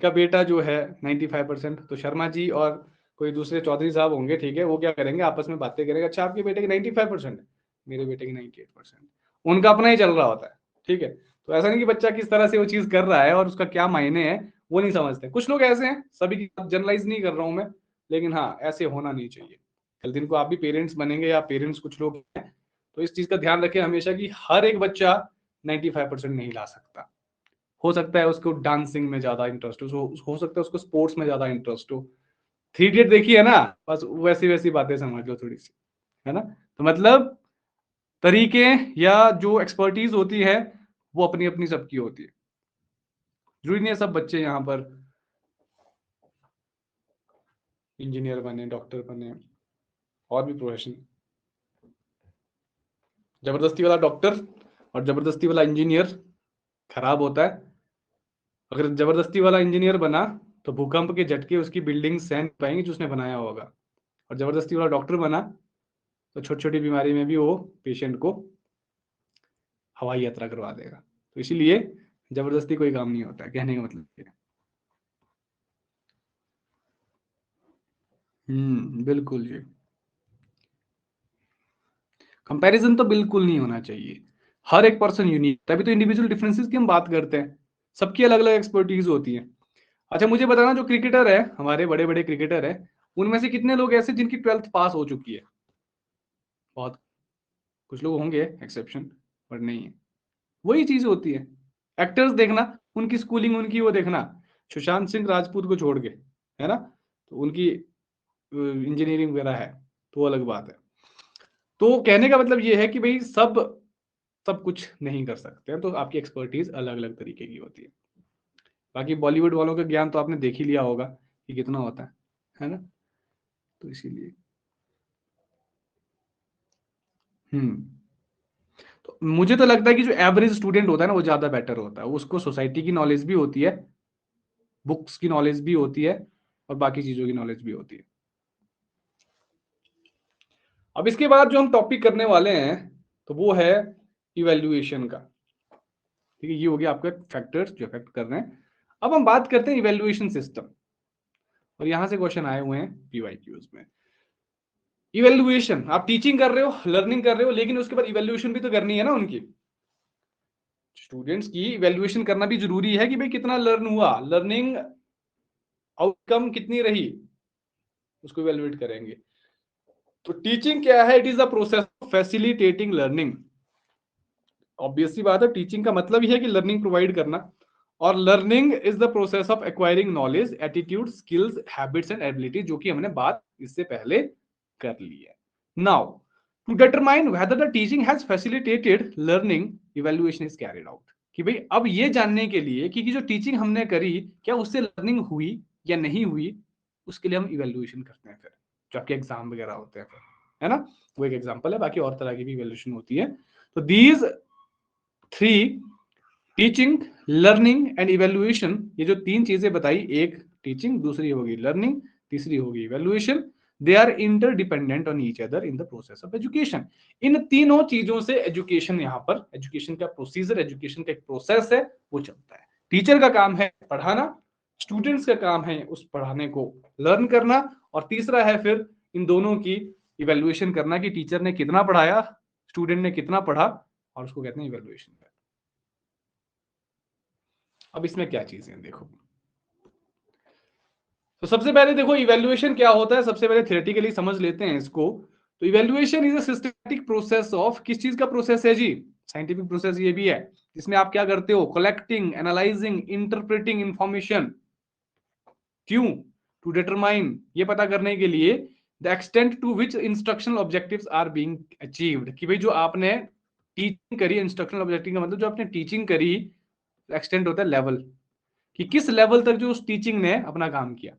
का बेटा जो है 95%, तो शर्मा जी और कोई दूसरे चौधरी साहब होंगे, ठीक है, वो क्या करेंगे, आपस में बातें करेंगे, अच्छा आपके बेटे की 95% है, मेरे बेटे की 98%, उनका अपना ही चल रहा होता है, ठीक है। तो ऐसा नहीं कि बच्चा किस तरह से वो चीज कर रहा है और उसका क्या मायने है वो नहीं समझते। कुछ लोग ऐसे हैं, सभी की जनरलाइज नहीं कर रहा हूं मैं, लेकिन हाँ ऐसे होना नहीं चाहिए। कल दिन को आप भी पेरेंट्स बनेंगे या पेरेंट्स कुछ लोग हैं, तो इस चीज का ध्यान रखें हमेशा कि हर एक बच्चा 95% नहीं ला सकता। हो सकता है उसको डांसिंग में ज्यादा इंटरेस्ट हो सकता है उसको स्पोर्ट्स में ज्यादा इंटरेस्ट हो। 3 इडियट देखी है ना, बस वैसी वैसी बातें समझ लो थोड़ी सी, है ना। तो मतलब तरीके या जो एक्सपर्टीज होती है वो अपनी अपनी सबकी होती है, जरूरी नहीं है सब बच्चे यहाँ पर इंजीनियर बने, डॉक्टर बने, और भी प्रोफेशन। जबरदस्ती वाला डॉक्टर और जबरदस्ती वाला इंजीनियर खराब होता है। अगर जबरदस्ती वाला इंजीनियर बना तो भूकंप के झटके उसकी बिल्डिंग सहन नहीं पाएंगी जो उसने बनाया होगा, और जबरदस्ती वाला डॉक्टर बना तो छोटी छोटी बीमारी में भी वो पेशेंट को हवाई यात्रा करवा देगा। तो इसीलिए जबरदस्ती कोई काम नहीं होता है, कहने का मतलब ये। बिल्कुल जी, कंपैरिजन तो बिल्कुल नहीं होना चाहिए, हर एक पर्सन यूनिक, तभी तो इंडिविजुअल डिफरेंसेस की हम बात करते हैं, सबकी अलग अलग एक्सपर्टीज होती है। अच्छा मुझे बताना, जो क्रिकेटर है हमारे बड़े बड़े क्रिकेटर है, उनमें से कितने लोग ऐसे जिनकी 12th पास हो चुकी है? बहुत कुछ लोग होंगे एक्सेप्शन, पर नहीं है। वही चीज होती है। एक्टर्स देखना, उनकी स्कूलिंग उनकी वो देखना, सुशांत सिंह राजपूत को छोड़ के, है ना, तो उनकी इंजीनियरिंग वगैरह है, तो अलग बात है। तो कहने का मतलब ये है कि भाई सब कुछ नहीं कर सकते हैं, तो आपकी एक्सपर्टीज अलग अलग तरीके की होती है। बाकी बॉलीवुड वालों का ज्ञान तो आपने देख ही लिया होगा कि कितना होता है ना, तो इसीलिए तो मुझे तो लगता है कि जो एवरेज स्टूडेंट होता है ना वो ज्यादा बेटर होता है, उसको सोसाइटी की नॉलेज भी होती है, बुक्स की नॉलेज भी होती है, और बाकी चीजों की नॉलेज भी होती है। अब इसके बाद जो हम टॉपिक करने वाले हैं तो वो है इवैल्यूएशन का, ठीक है, ये हो गया आपके फैक्टर्स जो इफेक्ट कर रहे हैं। अब हम बात करते हैं इवैल्यूएशन सिस्टम, और यहां से क्वेश्चन आए हुए हैं पीवाईक्यूज में। इवैल्यूएशन, आप टीचिंग कर रहे हो, लर्निंग कर रहे हो, लेकिन उसके बाद इवैल्यूएशन भी तो करनी है ना उनकी, स्टूडेंट्स की इवैल्यूएशन करना भी जरूरी है कि भाई कितना लर्न हुआ, लर्निंग आउटकम कितनी रही, उसको इवैल्यूएट करेंगे। तो टीचिंग क्या है? It is the process of facilitating learning. Obviously बात है, टीचिंग का मतलब ही है कि लर्निंग प्रोवाइड करना, और learning is the process of acquiring knowledge, attitude, skills, habits and ability, जो कि हमने बात इससे पहले कर ली है। Now to determine whether the teaching has facilitated learning, evaluation is carried out. कि भाई अब ये जानने के लिए कि जो टीचिंग हमने करी क्या उससे लर्निंग हुई या नहीं हुई, उसके लिए हम इवैल्यूएशन करते हैं, फिर जो आपके एग्जाम वगैरह होते हैं, है ना, वो एक एग्जांपल है, बाकी और तरह की भी इवैल्यूएशन होती है। तो these 3, teaching, learning and evaluation, ये जो 3 चीजें बताई, एक टीचिंग, दूसरी होगी लर्निंग, तीसरी होगी evaluation, they are interdependent on each other in the process of education. इन तीनों चीजों से एजुकेशन, यहाँ पर एजुकेशन का प्रोसीजर, एजुकेशन का एक प्रोसेस है, वो चलता है। टीचर का काम है पढ़ाना, स्टूडेंट्स का काम है उस पढ़ाने को लर्न करना, और तीसरा है फिर इन दोनों की इवैल्यूएशन करना कि टीचर ने कितना पढ़ाया, स्टूडेंट ने कितना पढ़ा, और उसको कहते हैं इवैल्यूएशन। अब इसमें क्या चीजें देखो, तो सबसे पहले देखो इवैल्यूएशन क्या होता है, सबसे पहले थ्योरेटिकली समझ लेते हैं इसको। तो evaluation is a systematic process of, किस चीज का प्रोसेस है जी? साइंटिफिक प्रोसेस ये भी है, जिसमें आप क्या करते हो, कलेक्टिंग, एनालाइजिंग, इंटरप्रेटिंग इंफॉर्मेशन। क्यों? टू डिटरमाइन, ये पता करने के लिए the extent to which instructional objectives are being achieved, कि भाई जो आपने टीचिंग करी, इंस्ट्रक्शनल ऑब्जेक्टिव का मतलब जो आपने टीचिंग करी, एक्सटेंट होता है लेवल, कि किस लेवल तक जो उस टीचिंग ने अपना काम किया।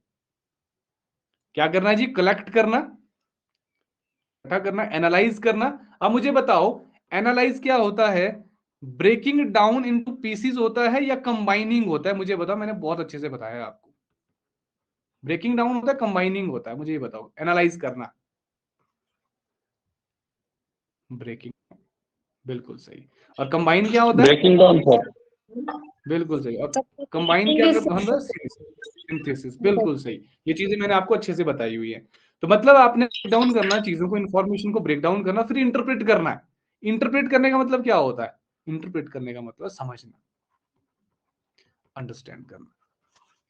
क्या करना है जी? कलेक्ट करना, इकट्ठा करना, एनालाइज करना। अब मुझे बताओ एनालाइज क्या होता है? ब्रेकिंग डाउन इनटू पीसेस होता है या कंबाइनिंग होता है? मुझे बताओ, मैंने बहुत अच्छे से बताया आपको। ब्रेकिंग डाउन होता है, कंबाइनिंग होता है? मुझे ये बताओ, एनालाइज करना। ब्रेकिंग, बिल्कुल सही। और कंबाइन क्या होता है? Breaking down sir. बिल्कुल सही। और कंबाइन क्या होता है? सिंथेसिस, बिल्कुल सही। ये चीजें मैंने आपको अच्छे से बताई हुई है। तो मतलब आपने ब्रेक डाउन करना चीजों को, इंफॉर्मेशन को ब्रेक डाउन करना, फिर इंटरप्रेट करना है। इंटरप्रेट करने का मतलब क्या होता है? इंटरप्रेट करने का मतलब समझना, अंडरस्टैंड करना।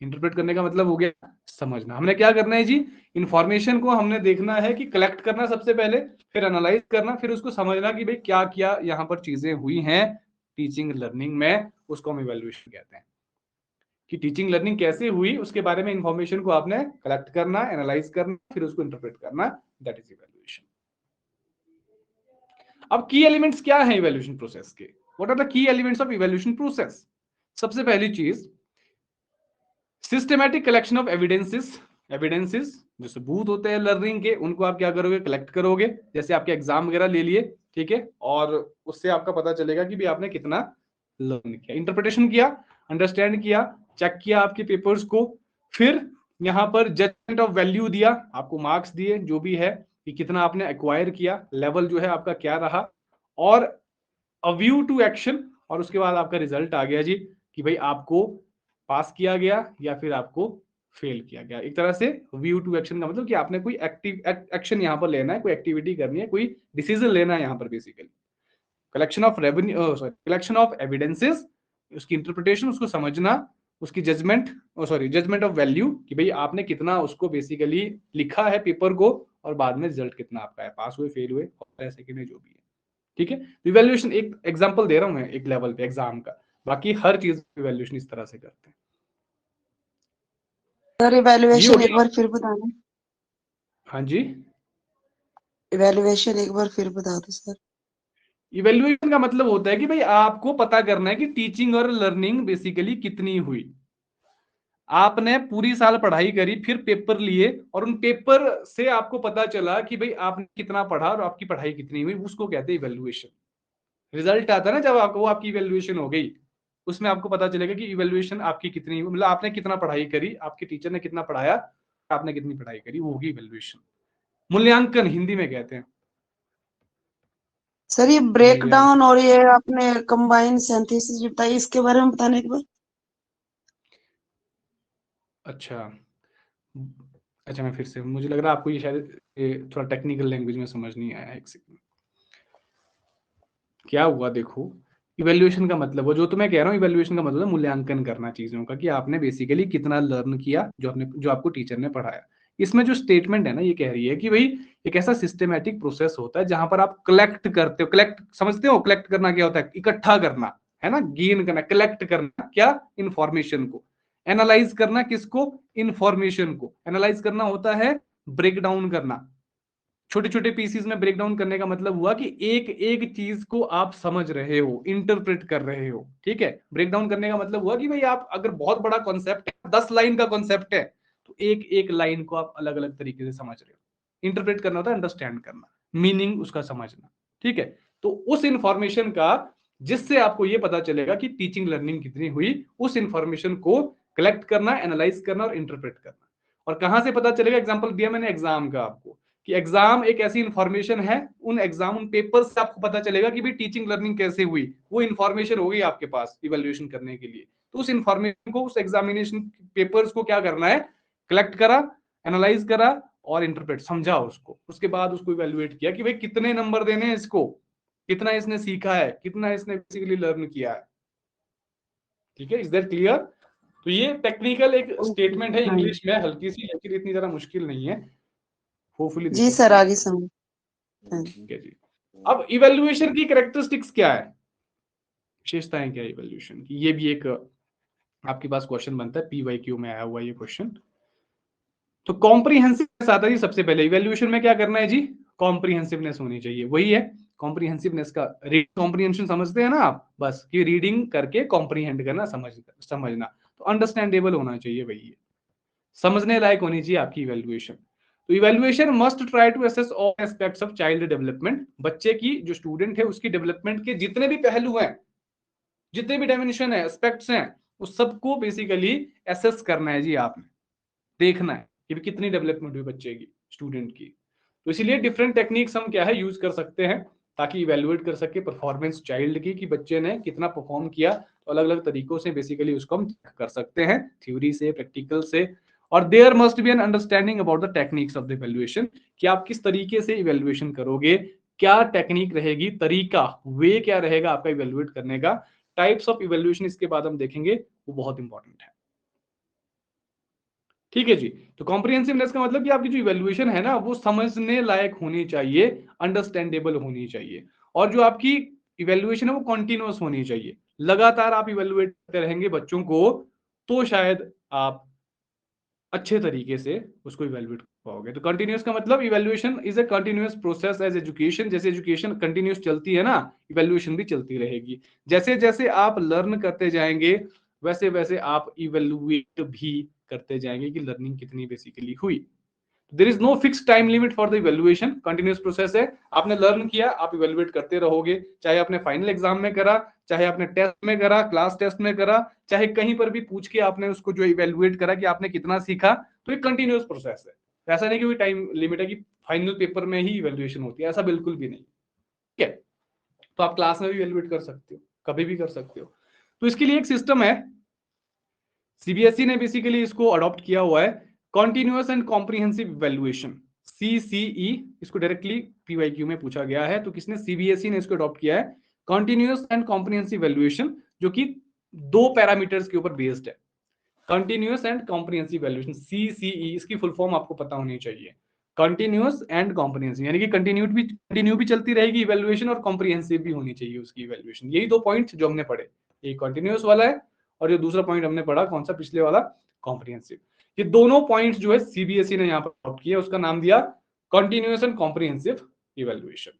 इंटरप्रेट करने का मतलब हो गया समझना। हमने क्या करना है जी? इंफॉर्मेशन को हमने देखना है कि कलेक्ट करना सबसे पहले, फिर एनालाइज करना, फिर उसको समझना कि भाई क्या क्या यहाँ पर चीजें हुई हैं टीचिंग लर्निंग में, उसको हम इवैल्यूएशन कहते हैं। कि टीचिंग लर्निंग कैसे हुई उसके बारे में इंफॉर्मेशन को आपने कलेक्ट करना, एनालाइज करना, फिर उसको इंटरप्रेट करना, दैट इज इवैल्यूएशन। अब की एलिमेंट्स क्या है इवैल्यूएशन प्रोसेस के? What are the key elements of evaluation process? सबसे पहली चीज, सिस्टमैटिक कलेक्शन ऑफ एविडेंसेस जो सबूत होते हैं लर्निंग के, उनको आप क्या करोगे? कलेक्ट करोगे। जैसे आपके एग्जाम वगैरह ले लिए, ठीक है, और उससे आपका पता चलेगा कि भी आपने कितना लर्न किया, इंटरप्रिटेशन किया, अंडरस्टैंड किया, चेक किया आपके पेपर्स को, फिर यहां पर जजमेंट ऑफ वैल्यू दिया, आपको मार्क्स दिए जो भी है कि कितना आपने एक्वायर किया, लेवल जो है आपका क्या रहा, और अ व्यू टू एक्शन, और उसके बाद आपका रिजल्ट आ गया जी कि भाई आपको पास किया गया या फिर आपको फेल किया गया। एक तरह से व्यू टू एक्शन का मतलब कि आपने कोई एक्टिव एक्शन यहां पर लेना है, कोई एक्टिविटी करनी है, कोई डिसीजन लेना है यहां पर basically. Collection of revenue, collection of evidences, उसकी इंटरप्रिटेशन, उसको समझना, उसकी जजमेंट, जजमेंट ऑफ वैल्यू कि भाई आपने कितना उसको बेसिकली लिखा है पेपर को, और बाद में रिजल्ट कितना आपका है, पास हुए, फेल हुए, और सेकंड में जो भी है। ठीक है, इवैल्यूएशन एक एग्जांपल दे रहा हूं मैं एक लेवल पे एग्जाम का, बाकी हर चीज इवैल्यूएशन इस तरह से करते हैं। सर ये हो इवैल्यूएशन एक गया। बार फिर बताना। हाँ जी, इवैल्यूएशन एक बार फिर बता दो सर। इवैल्यूएशन का मतलब होता है कि भाई आपको पता करना है कि टीचिंग और लर्निंग बेसिकली कितनी हुई। आपने पूरी साल पढ़ाई करी, फिर पेपर लिए, और उन पेपर से आपको पता चला कि भाई आपने कितना पढ़ा और आपकी पढ़ाई कितनी हुई, उसको कहते हैं इवैल्यूएशन। रिजल्ट आता है ना जब आपको, वो आपकी इवैल्यूएशन हो गई, उसमें आपको पता चलेगा कि इवैल्यूएशन आपकी कितनी हुई, मतलब आपने कितना पढ़ाई करी, आपके टीचर ने कितना पढ़ाया, आपने कितनी पढ़ाई करी, वो होगी इवैल्यूएशन। मूल्यांकन हिंदी में कहते हैं। सर ये ब्रेक मूल्यांकन, डाउन और ये आपने कंबाइन सिंथेसिस बताई, इसके बारे में बताने एक बार। अच्छा अच्छा, मैं फिर से, मुझे लग रहा है आपको ये शायद थोड़ा टेक्निकल लैंग्वेज में समझ नहीं आया। एक सेकंड, क्या हुआ देखो, इवैल्यूएशन का मतलब, वो जो तो मैं कह रहा हूँ, इवैल्यूएशन का मतलब है मूल्यांकन करना चीजों का, कि आपने बेसिकली कितना लर्न किया जो आपको टीचर ने पढ़ाया। इसमें जो स्टेटमेंट है ना, ये कह रही है कि भाई एक ऐसा सिस्टमेटिक प्रोसेस होता है जहां पर आप कलेक्ट करते हो। कलेक्ट समझते हो? कलेक्ट करना क्या होता है? इकट्ठा करना, है ना, गेन करना, कलेक्ट करना क्या? इंफॉर्मेशन को। एनालाइज करना किसको? इंफॉर्मेशन को। एनालाइज करना होता है ब्रेक डाउन करना, छोटे छोटे पीसीज में ब्रेक डाउन करने का मतलब हुआ कि एक एक चीज को आप समझ रहे हो, इंटरप्रेट कर रहे हो। ठीक है, ब्रेक डाउन करने का मतलब हुआ कि भाई आप अगर बहुत बड़ा कॉन्सेप्ट है, 10 लाइन का कॉन्सेप्ट है, तो एक एक लाइन को आप अलग अलग तरीके से समझ रहे हो। इंटरप्रेट करना होता है अंडरस्टैंड करना, मीनिंग उसका समझना। ठीक है, तो उस इंफॉर्मेशन का, जिससे आपको ये पता चलेगा कि टीचिंग लर्निंग कितनी हुई, उस इंफॉर्मेशन को कलेक्ट करना, एनालाइज करना और इंटरप्रेट करना। और कहां से पता चलेगा? एग्जाम्पल दिया मैंने एग्जाम का आपको, कि एग्जाम एक ऐसी इंफॉर्मेशन है, उन पेपर से आपको पता चलेगा कि भाई टीचिंग लर्निंग कैसे हुई, वो इंफॉर्मेशन होगी आपके पास इवैल्यूएशन करने के लिए। तो उस इंफॉर्मेशन को, उस एग्जामिनेशन पेपर्स को क्या करना है? कलेक्ट करा, एनालाइज करा और इंटरप्रेट, समझा उसको, उसके बाद उसको इवैल्यूएट किया कि भाई कितने नंबर देने हैं इसको, कितना इसने सीखा है, कितना इसने बेसिकली लर्न किया है। ठीक है, इज दैट क्लियर? तो ये टेक्निकल एक स्टेटमेंट है इंग्लिश में, हल्की सी, लेकिन इतनी ज्यादा मुश्किल नहीं है। होपफुली दिस जी इज सर क्लियर। आगे समझ। ठीक है जी। अब इवैल्यूएशन की कैरेक्टरिस्टिक्स क्या है, विशेषताएं क्या है इवैल्यूएशन की? ये भी एक आपके पास क्वेश्चन बनता है, पीवाईक्यू में आया हुआ ये क्वेश्चन। तो कॉम्प्रिहेंसिव आता है जी सबसे पहले। इवैल्यूएशन में क्या करना है जी? कॉम्प्रिहेंसिवनेस होनी चाहिए, वही है कॉम्प्रिहेंसिवनेस का। कॉम्प्रिहेंशन समझते हैं ना आप, बस कि रीडिंग करके कॉम्प्रिहेंड करना, समझना। तो अंडरस्टैंडेबल होना चाहिए, वही है, समझने लायक होनी चाहिए आपकी इवैल्यूएशन। तो evaluation must try to assess all aspects of child development, बच्चे की जो स्टूडेंट है उसकी डेवलपमेंट के जितने भी पहलू हैं, जितने भी डायमेंशन है, एस्पेक्ट्स हैं, उस सबको बेसिकली एसेस करना है जी, आपने देखना है कि कितनी डेवलपमेंट हुई बच्चे की, स्टूडेंट की। तो इसीलिए डिफरेंट टेक्निक्स हम क्या है यूज कर सकते हैं ताकि इवेल्युएट कर सके परफॉर्मेंस चाइल्ड की, कि बच्चे ने कितना परफॉर्म किया। तो अलग अलग तरीकों से बेसिकली उसको हम कर सकते हैं, थ्योरी से, प्रैक्टिकल से। और there must be an understanding about the techniques of the evaluation, कि आप किस तरीके से इवेल्युएशन करोगे, क्या टेक्निक रहेगी, तरीका, वे क्या रहेगा आपका इवेल्युएट करने का। टाइप्स ऑफ इवेल्युएशन इसके बाद हम देखेंगे, वो बहुत इंपॉर्टेंट है। ठीक है जी। तो कॉम्प्रिहेंसिवनेस का मतलब कि आपकी जो इवैल्यूएशन है ना, वो समझने लायक होनी चाहिए, अंडरस्टैंडेबल होनी चाहिए। और जो आपकी इवैल्यूएशन है वो कॉन्टिन्यूअस होनी चाहिए। लगातार आप इवैल्यूएट करते रहेंगे बच्चों को, तो शायद आप अच्छे तरीके से उसको इवैल्यूएट कर पाओगे। तो कंटिन्यूअस का मतलब evaluation is a continuous process as education. जैसे एजुकेशन कंटिन्यूअस चलती है ना, इवैल्यूएशन भी चलती रहेगी। जैसे जैसे आप लर्न करते जाएंगे, वैसे वैसे आप इवैल्यूएट भी करते जाएंगे कि लर्निंग कितनी बेसिकली हुई। There is no fix time limit for the evaluation, continuous process है। आपने लर्न किया, आप इवैल्यूएट करते रहोगे, चाहे आपने फाइनल एग्जाम में करा, चाहे आपने टेस्ट में करा, क्लास टेस्ट में करा, चाहे कहीं पर भी पूछ के आपने उसको जो इवैल्यूएट करा कि आपने कितना सीखा। तो ये कंटिन्यूअस प्रोसेस है। ऐसा नहीं कि कोई टाइम लिमिट है कि फाइनल पेपर में ही इवैल्यूएशन होती है, ऐसा बिल्कुल भी नहीं। ठीक है, तो आप क्लास में भी इवैल्यूएट कर सकते हो, कभी भी कर सकते हो। तो इसके लिए एक सिस्टम है, सीबीएसई ने बेसिकली इसको अडॉप्ट किया हुआ है, continuous and comprehensive evaluation, CCE. इसको डायरेक्टली पीवाईक्यू में पूछा गया है, तो किसने, सीबीएसई ने इसको अडॉप्ट किया है, कॉन्टिन्यूअस एंड कॉम्प्रिहेंसिव इवैल्यूएशन, जो कि 2 पैरामीटर्स के ऊपर बेस्ड है। Continuous and comprehensive evaluation, CCE, इसकी फुल फॉर्म आपको पता होनी चाहिए, कंटिन्यूअस एंड कॉम्प्रिहेंसिव, यानी कि कंटिन्यू भी चलती रहेगी इवैल्यूएशन, और कॉम्प्रिहेंसिव भी होनी चाहिए उसकी इवैल्यूएशन। यही 2 पॉइंट्स जो हमने पढ़े, एक कंटिन्यूअस वाला है और जो दूसरा पॉइंट हमने पढ़ा कौन सा, पिछले वाला, कॉम्प्रिहेंसिव। ये दोनों पॉइंट्स जो है सीबीएसई ने यहाँ पर अडॉप्ट किया, उसका नाम दिया कंटिन्यूअस एंड कॉम्प्रिहेंसिव इवैल्यूएशन।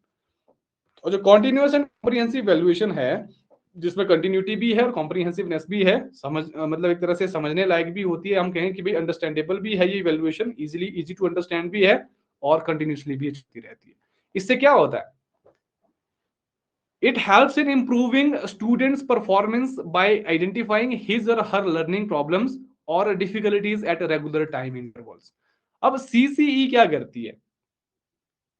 और जो कंटिन्यूअस एंड कॉम्प्रिहेंसिव इवैल्यूएशन है, जिसमें कंटिन्यूटी भी है और कॉम्प्रिहेंसिवनेस भी है, मतलब एक तरह से समझने लायक भी होती है, हम कहें कि भाई अंडरस्टैंडेबल भी है ये इवैल्यूएशन, इजी टू अंडरस्टैंड भी है, और कंटिन्यूअसली भी चलती रहती है। इससे क्या होता है, it helps in improving students performance by identifying his और हर लर्निंग प्रॉब्लम्स और difficulties at regular time intervals. अब सीसीई क्या करती है,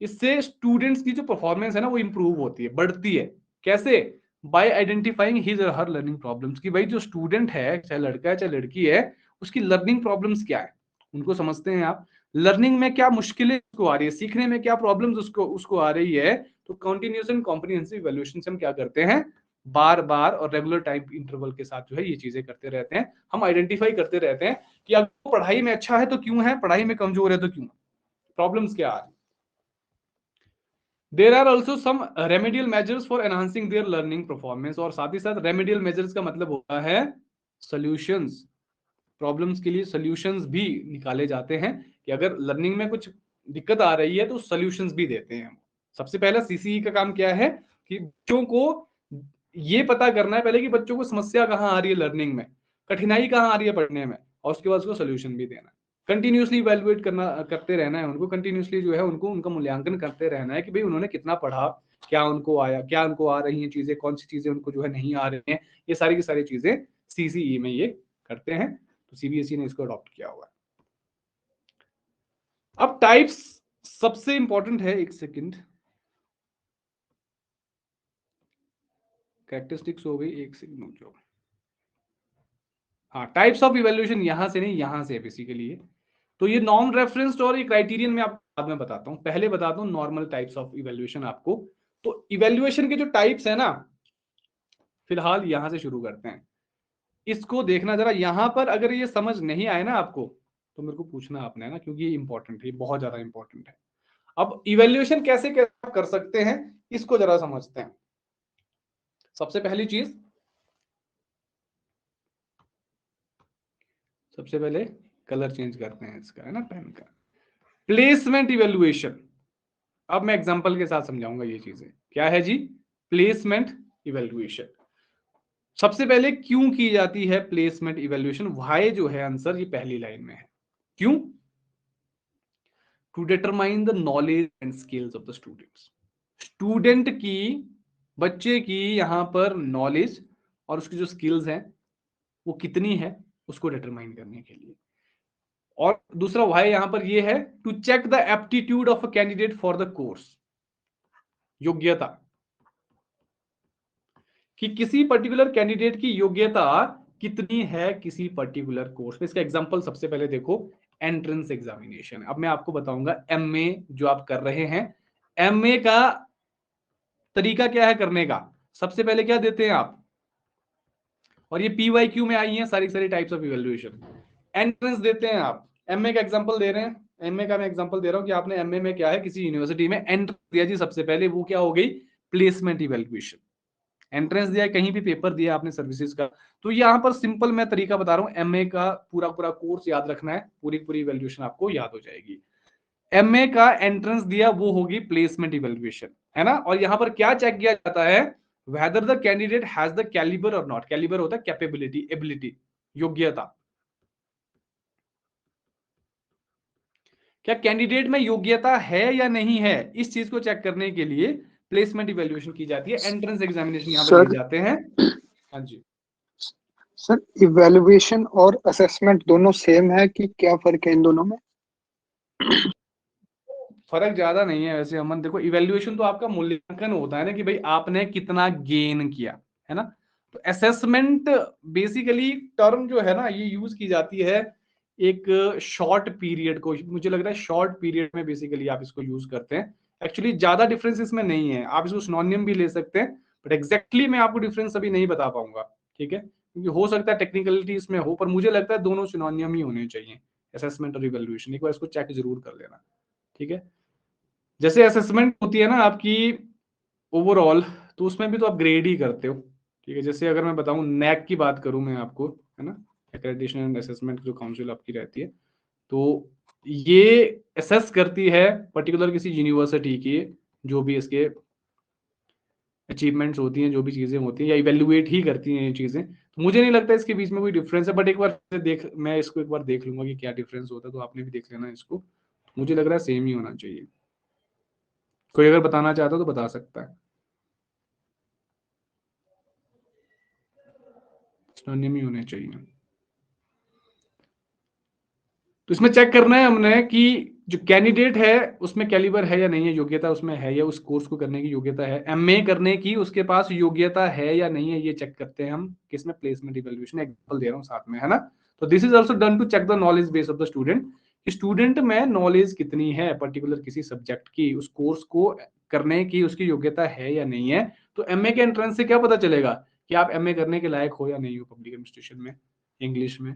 इससे स्टूडेंट्स की जो परफॉर्मेंस है ना वो इंप्रूव होती है, बढ़ती है। कैसे, बाय आइडेंटिफाइंग हिज और हर लर्निंग प्रॉब्लम्स, की भाई जो स्टूडेंट है, चाहे लड़का है चाहे लड़की है, उसकी लर्निंग प्रॉब्लम्स क्या है, उनको समझते हैं आप। लर्निंग में क्या मुश्किलें उसको आ रही है, सीखने में क्या प्रॉब्लम्स उसको आ रही है। तो कंटिन्यूअस एंड कॉम्प्रिहेंसिव इवैल्यूएशन से हम क्या करते हैं, बार बार और रेगुलर टाइम इंटरवल के साथ जो है ये चीजें करते रहते हैं। हम आइडेंटिफाई करते रहते हैं कि अगर पढ़ाई में अच्छा है तो क्यों है, पढ़ाई में कमजोर है तो क्यों, प्रॉब्लम्स क्या आ रही है। There are also some remedial measures for enhancing their learning performance, और साथ ही साथ remedial measures का मतलब होता है solutions, प्रॉब्लम्स के लिए सॉल्यूशंस भी निकाले जाते हैं, कि अगर लर्निंग में कुछ दिक्कत आ रही है तो सॉल्यूशंस भी देते हैं हम। सबसे पहला सीसीई का काम क्या है, कि बच्चों को ये पता करना है पहले कि बच्चों को समस्या कहाँ आ रही है लर्निंग में, कठिनाई कहाँ आ रही है पढ़ने में, और उसके बाद उसको सोल्यूशन भी देना है। कंटिन्यूसली इवैल्यूएट करते रहना है उनको, कंटिन्यूसली जो है उनको उनका मूल्यांकन करते रहना है कि भाई उन्होंने कितना पढ़ा, क्या उनको आया, क्या उनको आ रही हैं चीजें, कौन सी चीजें उनको जो है नहीं आ रही हैं। ये सारी की सारी चीजें सीसीई में ये करते हैं, तो सीबीएसई ने इसको अडॉप्ट किया हुआ है। अब टाइप्स सबसे इंपॉर्टेंट है, एक सेकंड, कैरेक्टरिस्टिक्स हो गई, एक सेकंड जो, हाँ, टाइप्स ऑफ इवैल्यूएशन यहां से नहीं, यहां से बेसिकली। तो ये नॉन रेफरेंस्ड और ये क्राइटेरियन में आपको बाद में बताता हूं, पहले बताता हूं नॉर्मल टाइप्स ऑफ इवैल्यूएशन आपको। तो इवैल्यूएशन के जो टाइप्स है ना, फिलहाल यहां से शुरू करते हैं, इसको देखना जरा। यहां पर अगर ये समझ नहीं आए ना आपको, तो मेरे को पूछना आपने ना, क्योंकि ये इंपॉर्टेंट है, बहुत ज्यादा इंपॉर्टेंट है। अब इवैल्यूएशन कैसे कर सकते हैं, इसको जरा समझते हैं। सबसे पहली चीज, सबसे पहले कलर चेंज करते हैं इसका, है ना, पेन का, प्लेसमेंट इवैल्यूएशन। अब मैं एग्जांपल के साथ समझाऊंगा ये चीजें, क्या है जी, प्लेसमेंट इवैल्यूएशन। सबसे पहले क्यों की जाती है प्लेसमेंट इवैल्यूएशन, व्हाई जो है आंसर ये पहली लाइन में है, क्यों। To determine the knowledge and skills of the students. Student की, बच्चे की यहाँ पर नॉलेज और उसकी जो स्किल्स हैं वो कितनी है उसको डिटरमाइन करने के लिए। और दूसरा वाई यहां पर ये है to check the aptitude of a candidate for the course, योग्यता, कि किसी पर्टिकुलर कैंडिडेट की योग्यता कितनी है किसी पर्टिकुलर कोर्स में। इसका एग्जांपल सबसे पहले देखो, एंट्रेंस एग्जामिनेशन। अब मैं आपको बताऊंगा एमए जो आप कर रहे हैं, एमए का तरीका क्या है करने का। सबसे पहले क्या देते हैं आप, और ये पीवाईक्यू में आई है सारी टाइप्स ऑफ इवैल्यूएशन, एंट्रेंस देते हैं आप। एमए का एग्जांपल दे रहे हैं, एमए का मैं एग्जांपल दे रहा हूं कि आपने एमए में क्या है किसी यूनिवर्सिटी में एंट्रेंस दिया जी, सबसे पहले वो क्या हो गई, प्लेसमेंट इवैल्यूएशन। एंट्रेंस दिया, कहीं भी पेपर दिया आपने सर्विसेज का, तो यहां पर सिंपल मैं तरीका बता रहा हूं, एमए का पूरा कोर्स याद रखना है, पूरी इवैल्यूएशन आपको याद हो जाएगी। एमए का एंट्रेंस दिया वो होगी प्लेसमेंट इवैल्यूएशन, है ना। और यहां पर क्या चेक किया जाता है, whether the candidate has the caliber or not। Caliber होता है कैपेबिलिटी, एबिलिटी, योग्यता। क्या कैंडिडेट में योग्यता है या नहीं है, इस चीज को चेक करने के लिए प्लेसमेंट इवैल्यूएशन की जाती है, एंट्रेंस एग्जामिनेशन यहां पर दिए जाते हैं। हाँ जी सर, इवैल्यूएशन और असेसमेंट दोनों सेम है कि क्या फर्क है इन दोनों में? फर्क ज्यादा नहीं है वैसे अमन। देखो इवैल्यूएशन तो आपका मूल्यांकन होता है ना कि भाई आपने कितना गेन किया, है ना। तो असेसमेंट बेसिकली टर्म जो है ना ये यूज की जाती है एक शॉर्ट पीरियड को, मुझे लग रहा है शॉर्ट पीरियड में बेसिकली आप इसको यूज करते हैं। एक्चुअली ज्यादा डिफरेंस इसमें नहीं है, आप इसको सिनोनिम भी ले सकते हैं, बट एग्जैक्टली मैं आपको डिफरेंस अभी नहीं बता पाऊंगा, ठीक है, क्योंकि हो सकता है टेक्निकलिटी इसमें हो, पर मुझे लगता है दोनों सिनोनिम ही होने चाहिए, असेसमेंट और इवैल्यूएशन। एक बार इसको चेक जरूर कर लेना, ठीक है। जैसे असेसमेंट होती है ना आपकी ओवरऑल, तो उसमें भी तो आप ग्रेड ही करते हो, ठीक है। जैसे अगर मैं बताऊं नैक की बात करूं मैं आपको, है ना, एक्रेडिटेशन एंड असेसमेंट जो काउंसिल आपकी रहती है, तो ये असेस करती है पर्टिकुलर किसी यूनिवर्सिटी की जो भी इसके अचीवमेंट्स होती हैं, जो भी चीजें होती हैं, या इवेल्युएट ही करती हैं ये चीजें। तो मुझे नहीं लगता इसके बीच में कोई डिफरेंस है, बट एक बार मैं इसको एक बार देख लूंगा कि क्या डिफरेंस होता है, तो आपने भी देख लेना इसको। मुझे लग रहा है सेम ही होना चाहिए, कोई अगर बताना चाहता है तो बता सकता है, सिनोनिम ही होने चाहिए। तो इसमें चेक करना है हमने कि जो कैंडिडेट है उसमें कैलिबर है या नहीं है, योग्यता उसमें है या उस कोर्स को करने की योग्यता है, एमए करने की उसके पास योग्यता है या नहीं है, ये चेक करते हैं हम किसमें, प्लेसमेंट इवैल्यूएशन। एग्जांपल दे रहा हूं साथ में, है ना। तो this is also done to check the knowledge base of the student, student में नॉलेज कितनी है पर्टिकुलर किसी सब्जेक्ट की, उस कोर्स को करने की उसकी योग्यता है या नहीं है। तो एमए के एंट्रेंस से क्या पता चलेगा कि आप एमए करने के लायक हो या नहीं हो, पब्लिक एडमिनिस्ट्रेशन में, इंग्लिश में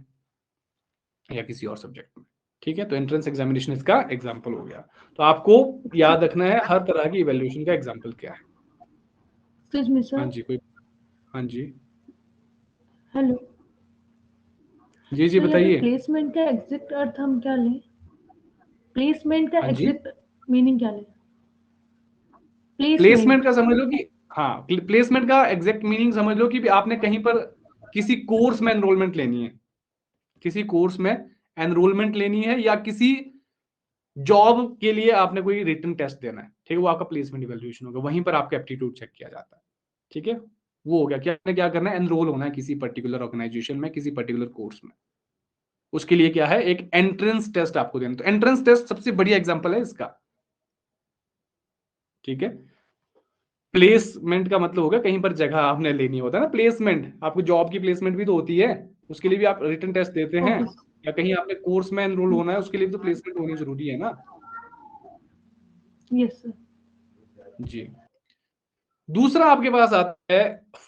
या किसी और सब्जेक्ट में, ठीक है। तो एंट्रेंस एग्जामिनेशन इसका एग्जांपल हो गया। तो आपको याद रखना है हर तरह की इवैल्यूएशन का एग्जांपल क्या है। Excuse me sir. हाँ जी, कोई, हाँ जी हेलो जी जी बताइए। प्लेसमेंट का एग्जैक्ट अर्थ हम क्या लें? प्लेसमेंट का हाँ जी, एग्जैक्ट मीनिंग क्या लें? प्लेसमेंट का समझ लो कि, हाँ प्लेसमेंट का एग्जैक्ट मीनिंग समझ लो कि भी आपने कहीं पर किसी कोर्स में एनरोलमेंट लेनी है, किसी कोर्स में एनरोलमेंट लेनी है, या किसी जॉब के लिए आपने कोई रिटन टेस्ट देना है, ठीक है, वो आपका प्लेसमेंट इवैल्यूएशन होगा, वहीं पर आपका एप्टीट्यूड चेक किया जाता है, ठीक है। वो हो गया कि आपने क्या करना है, एनरोल होना है किसी पर्टिकुलर ऑर्गेनाइजेशन में, किसी पर्टिकुलर कोर्स में, उसके लिए क्या है, एक एंट्रेंस टेस्ट आपको देना। तो एंट्रेंस टेस्ट सबसे बढ़िया एग्जांपल है इसका, ठीक है। प्लेसमेंट का मतलब होगा कहीं पर जगह आपने लेनी होता है ना, प्लेसमेंट आपको जॉब की प्लेसमेंट भी तो होती है, उसके लिए भी आप रिटन टेस्ट देते हैं, या कहीं आपने कोर्स में एनरोल होना है उसके लिए भी तो प्लेसमेंट होनी जरूरी है ना। Yes sir. जी, दूसरा आपके पास आता है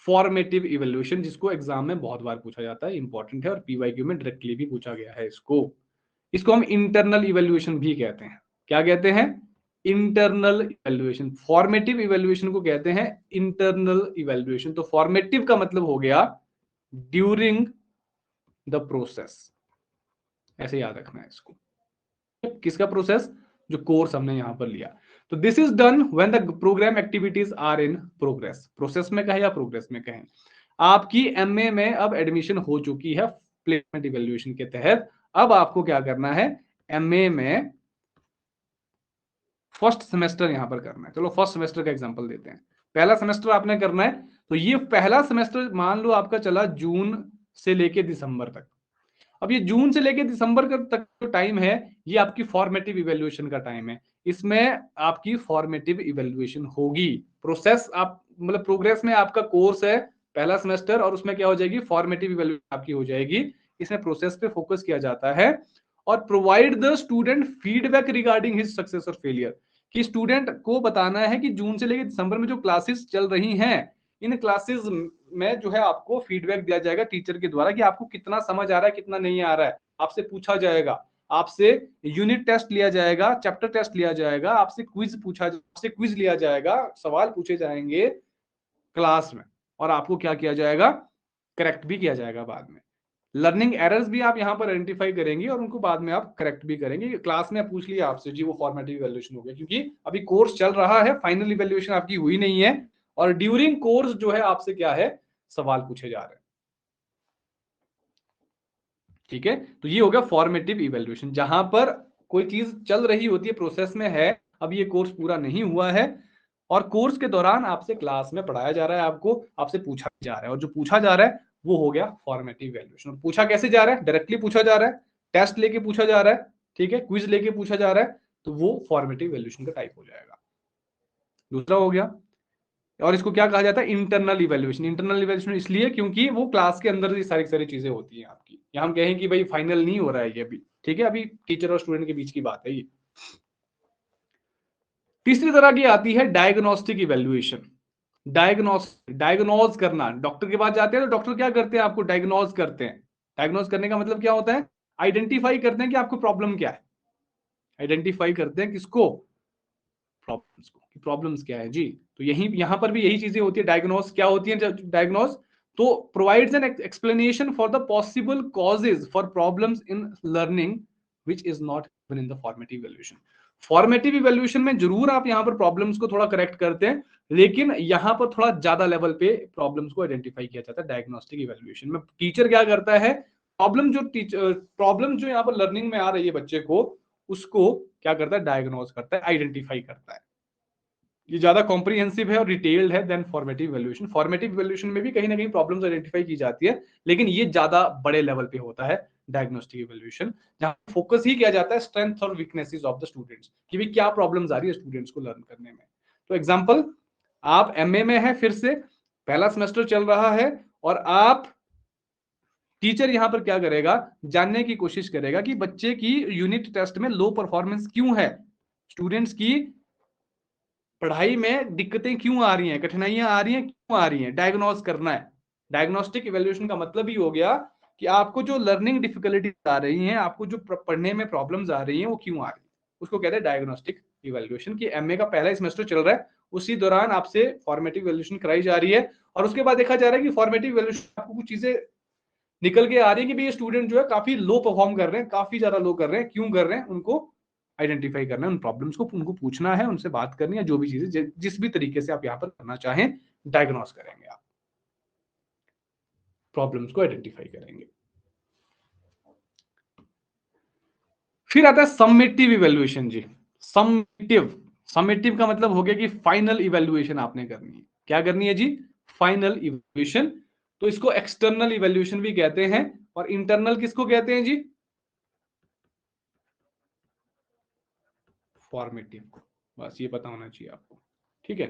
फॉर्मेटिव इवैल्यूएशन, जिसको एग्जाम में बहुत बार पूछा जाता है, इंपॉर्टेंट है, और पीवाईक्यू में डायरेक्टली भी पूछा गया है इसको हम इंटरनल इवैल्यूएशन भी कहते हैं। क्या कहते हैं, इंटरनल इवैल्यूएशन। फॉर्मेटिव इवैल्यूएशन को कहते हैं इंटरनल इवैल्यूएशन। तो फॉर्मेटिव का मतलब हो गया ड्यूरिंग द प्रोसेस, ऐसे याद रखना है इसको। किसका प्रोसेस, जो कोर्स हमने यहां पर लिया। तो this is done when the program activities are in progress, process में कहें या प्रोग्रेस में कहें। आपकी एमए में अब एडमिशन हो चुकी है प्लेसमेंट इवैल्यूएशन के तहत, अब आपको क्या करना है, एमए में फर्स्ट सेमेस्टर यहाँ पर करना है। चलो फर्स्ट सेमेस्टर का एग्जांपल देते हैं। पहला सेमेस्टर आपने करना है, तो ये पहला सेमेस्टर मान लो आपका चला जून से लेके दिसंबर तक। अब ये जून से लेके दिसंबर तक जो टाइम है, ये आपकी फॉर्मेटिव इवैल्यूएशन का टाइम है। इसमें आपकी फॉर्मेटिव इवैल्यूएशन होगी। प्रोसेस आप मतलब प्रोग्रेस में आपका कोर्स है पहला सेमेस्टर, और उसमें क्या हो जाएगी, फॉर्मेटिव इवैल्यूएशन आपकी हो जाएगी। इसमें प्रोसेस पे फोकस किया जाता है और provide the student feedback regarding his success और फेलियर, कि स्टूडेंट को बताना है कि जून से लेकर दिसंबर में जो क्लासेस चल रही हैं, इन क्लासेस में जो है आपको फीडबैक दिया जाएगा टीचर के द्वारा कि आपको कितना समझ आ रहा है, कितना नहीं आ रहा है। आपसे पूछा जाएगा, आपसे यूनिट टेस्ट लिया जाएगा, चैप्टर टेस्ट लिया जाएगा, आपसे क्विज लिया जाएगा, सवाल पूछे जाएंगे क्लास में, और आपको क्या किया जाएगा, करेक्ट भी किया जाएगा बाद में। लर्निंग एरर्स भी आप यहाँ पर आइडेंटिफाई करेंगे और उनको बाद में आप करेक्ट भी करेंगे। क्लास में पूछ लिया आपसे जी, वो फॉर्मेटिव इवैल्यूएशन हो गया, क्योंकि अभी कोर्स चल रहा है, फाइनल इवैल्यूएशन आपकी हुई नहीं है, और ड्यूरिंग कोर्स जो है आपसे क्या है, सवाल पूछे जा रहे हैं। ठीक है, तो ये हो गया फॉर्मेटिव इवैल्यूएशन, जहां पर कोई चीज चल रही होती है, प्रोसेस में है, अब ये कोर्स पूरा नहीं हुआ है, और कोर्स के दौरान आपसे क्लास में पढ़ाया जा रहा है, आपसे पूछा जा रहा है, और जो पूछा जा रहा है वो हो गया फॉर्मेटिव इवैल्यूएशन। पूछा कैसे जा रहा है, डायरेक्टली पूछा जा रहा है, टेस्ट लेके पूछा जा रहा है, ठीक है, क्विज लेके पूछा जा रहा है, तो वो फॉर्मेटिव इवैल्यूएशन का टाइप हो जाएगा। दूसरा हो गया, और इसको क्या कहा जाता है, इंटरनल इवैल्यूएशन। इंटरनल इवैल्यूएशन इसलिए क्योंकि वो क्लास के अंदर ये सारी चीजें होती हैं आपकी। यहाँ हम कहें कि भाई फाइनल नहीं हो रहा है ये अभी, ठीक है, अभी टीचर और स्टूडेंट के बीच की बात है ये। तीसरी तरह की आती है डायग्नोस्टिक इवैल्यूएशन। डायग्नोज करना, डॉक्टर के पास जाते हैं तो डॉक्टर क्या करते हैं, आपको डायग्नोज करते हैं। डायग्नोज करने का मतलब क्या होता है, आइडेंटिफाई करते हैं कि आपको प्रॉब्लम क्या है, आइडेंटिफाई करते हैं किसको, प्रॉब्लम्स को, कि प्रॉब्लम्स क्या है जी। तो यहां पर भी यही चीजें होती है। डायग्नोज क्या होती है, डायग्नोज तो provides an explanation for the possible causes for problems in learning which is not given in the formative evaluation. Formative evaluation में जरूर आप यहां पर प्रॉब्लम्स को थोड़ा करेक्ट करते हैं, लेकिन यहां पर थोड़ा ज्यादा लेवल पे प्रॉब्लम्स को आइडेंटिफाई किया जाता है। डायग्नोस्टिक इवैल्यूएशन में टीचर क्या करता है, प्रॉब्लम जो यहाँ पर लर्निंग में आ रही है बच्चे को, उसको क्या करता है, डायग्नोज करता है, आइडेंटिफाई करता है। ये ज्यादा कॉम्प्रिहेंसिव है और डिटेल्ड है then formative evaluation. Formative evaluation में भी कहीं ना कहीं प्रॉब्लम्स आइडेंटिफाई की जाती है, लेकिन ये ज्यादा बड़े लेवल पे होता है डायग्नोस्टिक इवैल्यूएशन, जहां फोकस ही किया जाता है स्ट्रेंथ और वीकनेसेस ऑफ द स्टूडेंट्स, कि भी क्या प्रॉब्लम्स आ रही है स्टूडेंट्स को लर्न करने में। तो एग्जांपल, आप एमए में है, फिर से पहला सेमेस्टर चल रहा है, और आप टीचर यहां पर क्या करेगा, जानने की कोशिश करेगा कि बच्चे की यूनिट टेस्ट में लो परफॉर्मेंस क्यों है, स्टूडेंट्स की पढ़ाई में दिक्कतें क्यों आ रही हैं, कठिनाइयां आ रही हैं, क्यों आ रही हैं, डायग्नोज करना है। डायग्नोस्टिक इवैल्यूएशन का मतलब ही हो गया कि आपको जो लर्निंग डिफिकल्टीज आ रही हैं, आपको जो पढ़ने में प्रॉब्लम्स आ रही हैं, वो क्यों आ रही है, उसको कहते हैं डायग्नोस्टिक इवैल्यूएशन। कि एमए का पहला सेमेस्टर चल रहा है, उसी दौरान आपसे फॉर्मेटिव इवैल्यूएशन कराई जा रही है, और उसके बाद देखा जा रहा है कि फॉर्मेटिव इवैल्यूएशन आपको कुछ चीजें निकल के आ रही है कि भाई ये स्टूडेंट जो है काफी लो परफॉर्म कर रहे हैं, काफी ज्यादा लो कर रहे हैं, क्यों कर रहे हैं, उनको आइडेंटिफाई करना है, उन प्रॉब्लम्स को उनको पूछना है, उनसे बात करनी है, जो भी चीजें जिस भी तरीके से आप यहाँ पर करना चाहें, डायग्नोस करेंगे, आप प्रॉब्लम्स को आइडेंटिफाई करेंगे। फिर आता है समेटिव इवैल्यूएशन जी। समेटिव का मतलब हो गया कि फाइनल इवैल्यूएशन आपने करनी है। क्या करनी है जी, फाइनल इवैल्यूएशन। तो इसको एक्सटर्नल इवैल्यूएशन भी कहते हैं, और इंटरनल किसको कहते हैं जी, फॉर्मेटिव को। बस ये पता होना चाहिए आपको, ठीक है।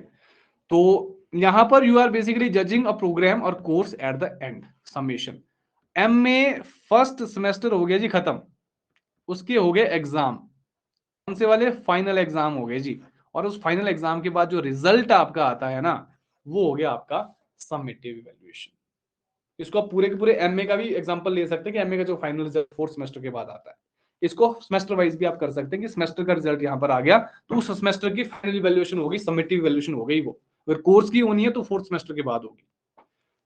तो यहां पर you are basically judging a program और course at the end, summation. MA first semester हो गया जी खत्म, उसके हो गए एग्जाम, कौन से वाले, फाइनल एग्जाम हो गए जी, और उस फाइनल एग्जाम के बाद जो रिजल्ट आपका आता है ना, वो हो गया आपका समेटिव इवैल्यूएशन। इसको आप पूरे के पूरे एमए का भी एग्जांपल ले सकते हैं कि एमए का जो फाइनल रिजल्ट फोर्थ सेमेस्टर के बाद आता है, इसको सेमेस्टर वाइज भी आप कर सकते हैं कि सेमेस्टर का रिजल्ट यहाँ पर आ गया, तो उस सेमेस्टर की फाइनल इवैल्यूएशन हो गई, समेटिव इवैल्यूएशन हो गई वो। अगर कोर्स की होनी है तो फोर्थ सेमेस्टर के बाद होगी।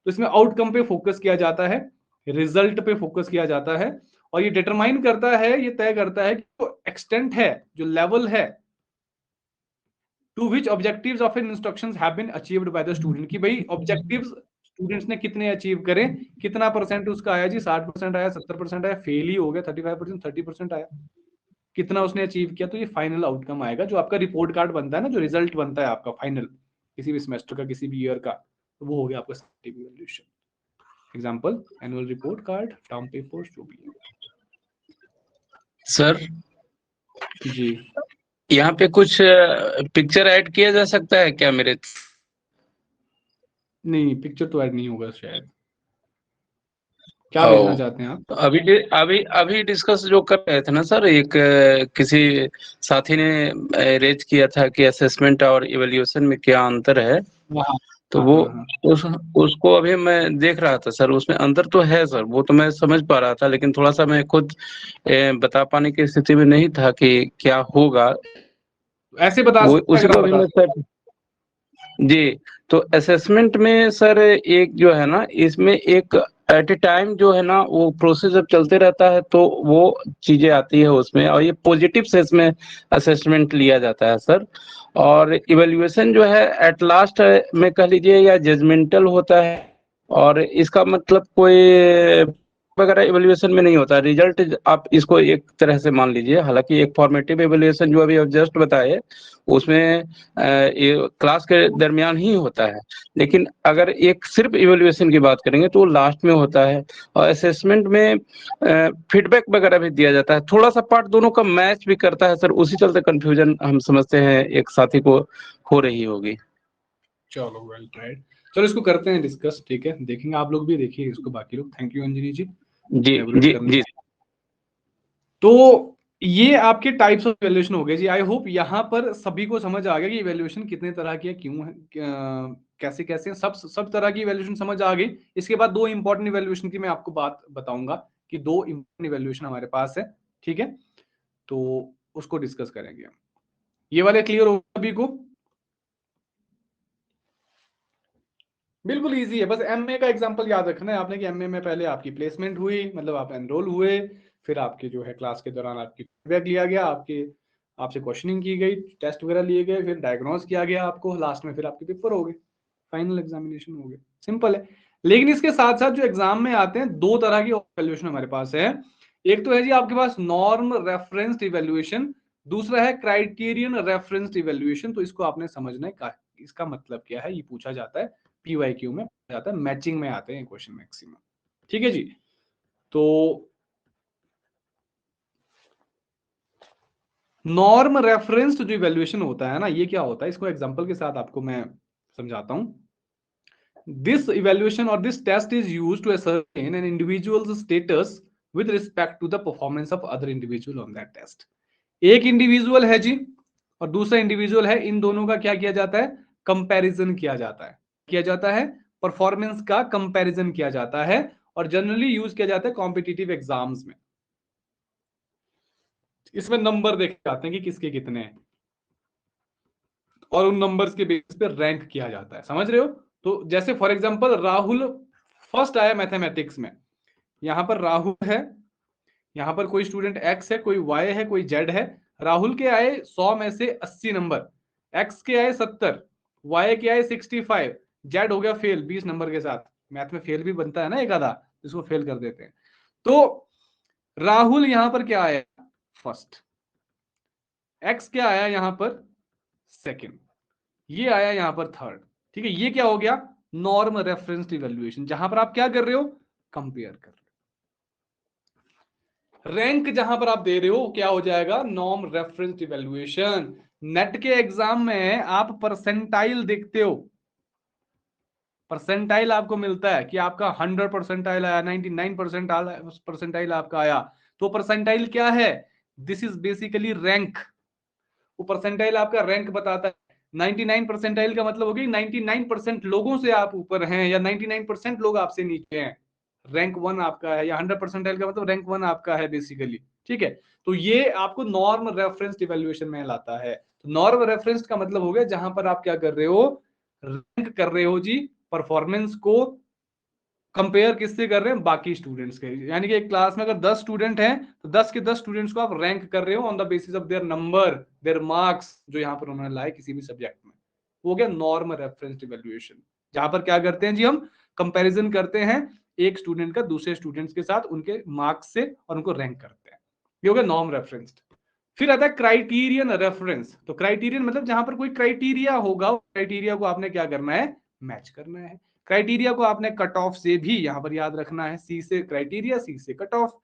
तो इसमें आउटकम पे फोकस किया जाता है, रिजल्ट पे फोकस किया जाता है, और ये डिटरमाइन करता है, ये तय करता है कि जो एक्सटेंट है, जो लेवल है, to which objectives of an instructions have been achieved by the student, कि भाई ऑब्जेक्टिव्स स्टूडेंट्स ने कितने अचीव करे, कितना परसेंट उसका आया जी, 60% आया, 70% आया, फेल ही हो गया 35%, 30% आया, कितना उसने अचीव किया, तो ये फाइनल आउटकम आएगा। जो आपका रिपोर्ट कार्ड बनता है ना, जो रिजल्ट बनता है आपका फाइनल किसी भी सेमेस्टर का, किसी भी ईयर का, तो वो हो गया आपका summative evaluation. Example annual report card, term papers, जो भी है। सर जी यहाँ पे कुछ पिक्चर ऐड किया जा सकता है क्या मेरे? नहीं, पिक्चर तो ऐड नहीं होगा शायद। क्या भेजना चाहते हैं आप? तो अभी अभी डिस्कस जो कर रहे थे ना सर, एक किसी साथी ने रेज किया था कि असेसमेंट और इवैल्यूएशन में क्या अंतर है, हाँ तो वो उसको अभी मैं देख रहा था सर। उसमें अंतर तो है सर, वो तो मैं समझ पा रहा था, लेकिन थोड़ा सा मैं खुद बता पाने की स्थिति में नहीं था कि क्या होगा। ऐसे बता वो सकते हैं उसी अगर को आप अभी बता मैं सर जी। तो असेसमेंट में सर एक जो है ना, इसमें एक एट ए टाइम जो है ना वो प्रोसेस जब चलते रहता है तो वो चीजें आती है उसमें, और ये पॉजिटिव सेंस में असेसमेंट लिया जाता है सर। और इवैल्यूएशन जो है एट लास्ट में कह लीजिए या जजमेंटल होता है, और इसका मतलब कोई वगैरह इवैल्यूएशन में नहीं होता। रिजल्ट आप इसको एक तरह से मान लीजिए, हालांकि एक फॉर्मेटिव इवैल्यूएशन जो अभी आप जस्ट बताए उसमें ये क्लास के दरमियान ही होता है, लेकिन अगर एक सिर्फ इवैल्यूएशन की बात करेंगे तो वो लास्ट में होता है। और असेसमेंट में फीडबैक वगैरह भी दिया जाता है, थोड़ा सा पार्ट दोनों का मैच भी करता है सर। उसी चलते कंफ्यूजन हम समझते हैं एक साथी को हो रही होगी। चलो वेल ट्राइड। चलो इसको करते हैं डिस्कस, ठीक है, देखेंगे आप लोग भी देखिए इसको, बाकी लोग। थैंक यू अंजनी जी जी एलैबोरेट जी करने जी। के। तो ये आपके टाइप्स ऑफ इवैल्यूएशन हो गए जी। आई होप यहाँ पर सभी को समझ आ गया कि इवैल्यूएशन कितने तरह की है, क्यों है, कैसे कैसे, सब तरह की इवैल्यूएशन समझ आ गई। इसके बाद दो इंपॉर्टेंट इवैल्यूएशन की मैं आपको बात बताऊंगा कि दो इंपॉर्टेंट इवैल्यूएशन हमारे पास है, ठीक है, तो उसको डिस्कस करेंगे हम। ये वाले क्लियर हो सभी को? बिल्कुल इजी है, बस एमए का एग्जांपल याद रखना है आपने कि एमए में पहले आपकी प्लेसमेंट हुई, मतलब आप एनरोल हुए, फिर आपके जो है क्लास के दौरान आपकी फीडबैक लिया गया, आपसे क्वेश्चनिंग की गई, टेस्ट वगैरह लिए गए, फिर डायग्नोज किया गया आपको, लास्ट में फिर आपके पेपर हो गए, फाइनल एग्जामिनेशन हो गए। सिंपल है। लेकिन इसके साथ साथ जो एग्जाम में आते हैं, दो तरह की इवैल्यूएशन हमारे पास है। एक तो है जी आपके पास नॉर्म रेफरेंस्ड इवैल्यूएशन, दूसरा है क्राइटेरियन रेफरेंस्ड इवैल्यूएशन। तो इसको आपने समझना है इसका मतलब क्या है, ये पूछा जाता है पीवाईक्यू में, जाता है मैचिंग में आते हैं क्वेश्चन मैक्सिमम, ठीक है जी। तो नॉर्म रेफरेंस्ड जो इवैल्यूएशन होता है ना, ये क्या होता है, इसको एग्जांपल के साथ आपको मैं समझाता हूं। दिस इवैल्यूएशन और this test is used to ascertain an individual's status with respect to the performance of other individual on that test। एक इंडिविजुअल है जी और दूसरा इंडिविजुअल है, इन दोनों का क्या किया जाता है, कंपैरिजन किया जाता है, परफॉर्मेंस का कंपैरिजन किया जाता है, और जनरली यूज किया जाता है कॉम्पिटिटिव एग्जाम्स में। इसमें नंबर देखे जाते हैं कि किसके कितने हैं, और उन नंबर्स के बेसिस पे रैंक किया जाता है, समझ रहे हो? तो जैसे फॉर एग्जांपल राहुल फर्स्ट आया मैथमेटिक्स में, यहां पर राहुल है, यहां पर कोई स्टूडेंट एक्स है, कोई वाई है, कोई जेड है। राहुल के आए 100 में से 80 नंबर, एक्स के आए 70, वाई के आए 65, जेड हो गया फेल 20 नंबर के साथ। मैथ में फेल भी बनता है ना एक आधा, इसको फेल कर देते हैं। तो राहुल यहां पर क्या आया, फर्स्ट, एक्स क्या आया यहां पर, सेकंड, ये आया यहां पर थर्ड, ठीक है। ये क्या हो गया, नॉर्म रेफरेंस इवैल्यूएशन, जहां पर आप क्या कर रहे हो, कंपेयर कर रहे हो। रैंक जहां पर आप दे रहे हो क्या हो जाएगा, नॉर्म रेफरेंस इवैल्यूएशन। नेट के एग्जाम में आप परसेंटाइल देखते हो, परसेंटाइल आपको मिलता है कि आपका 100 परसेंटाइल आया, 99 परसेंटाइल आपका आया। तो परसेंटाइल क्या है, दिस इज बेसिकली रैंक। वो परसेंटाइल आपका रैंक बताता है। 99 परसेंटाइल का मतलब हो गया 99% लोगों से आप ऊपर हैं, या 99% लोग आपसे नीचे हैं, रैंक 1 आपका है। या 100 परसेंटाइल का मतलब रैंक 1 आपका है बेसिकली, ठीक है। तो ये आपको नॉर्म रेफरेंस इवैल्यूएशन में लाता है। तो नॉर्म रेफरेंस का मतलब हो गया जहां पर आप क्या कर रहे हो, रैंक कर रहे हो जी, परफॉर्मेंस को कंपेयर किससे कर रहे हैं, बाकी स्टूडेंट्स के। यानी कि एक क्लास में अगर 10 स्टूडेंट हैं तो 10 के 10 स्टूडेंट्स को आप रैंक कर रहे हो on the basis of their number, there marks, जो यहां पर उन्होंने लाए किसी भी सब्जेक्ट में। वो गया नॉर्म रेफरेंस इवैल्यूएशन, जहां पर क्या करते हैं जी, हम कंपैरिजन करते हैं एक स्टूडेंट का दूसरे स्टूडेंट्स के साथ, उनके मार्क्स से, और उनको रैंक करते हैं। ये हो गया नॉर्म रेफरेंस। फिर आता है क्राइटेरियन रेफरेंस। तो क्राइटेरियन मतलब जहां पर कोई क्राइटेरिया होगा, क्राइटेरिया को आपने क्या करना है, मैच करना है। क्राइटेरिया को आपने कट ऑफ से भी यहां पर याद रखना है, सी से क्राइटेरिया, सी से कट ऑफ।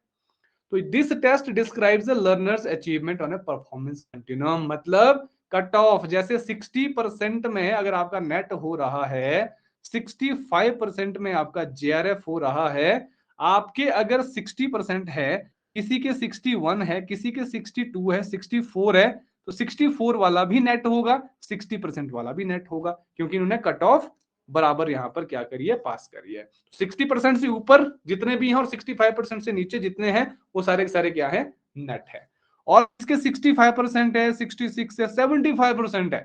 तो this test describes the learners achievement on a performance continuum. मतलब कट ऑफ जैसे 60% में अगर आपका नेट हो रहा है, 65% में आपका जेआरएफ हो रहा है, आपके अगर 60% है, किसी के 61 है, किसी के 62 है, 64 है, तो 64 वाला भी नेट होगा, 60% वाला भी नेट होगा, क्योंकि इन्होंने कट ऑफ बराबर यहां पर क्या करिए, पास करिए। 60% से ऊपर जितने भी हैं और 65% से नीचे जितने हैं वो सारे के सारे क्या है, नेट है। और इसके 65% है, 66 है, 75% है,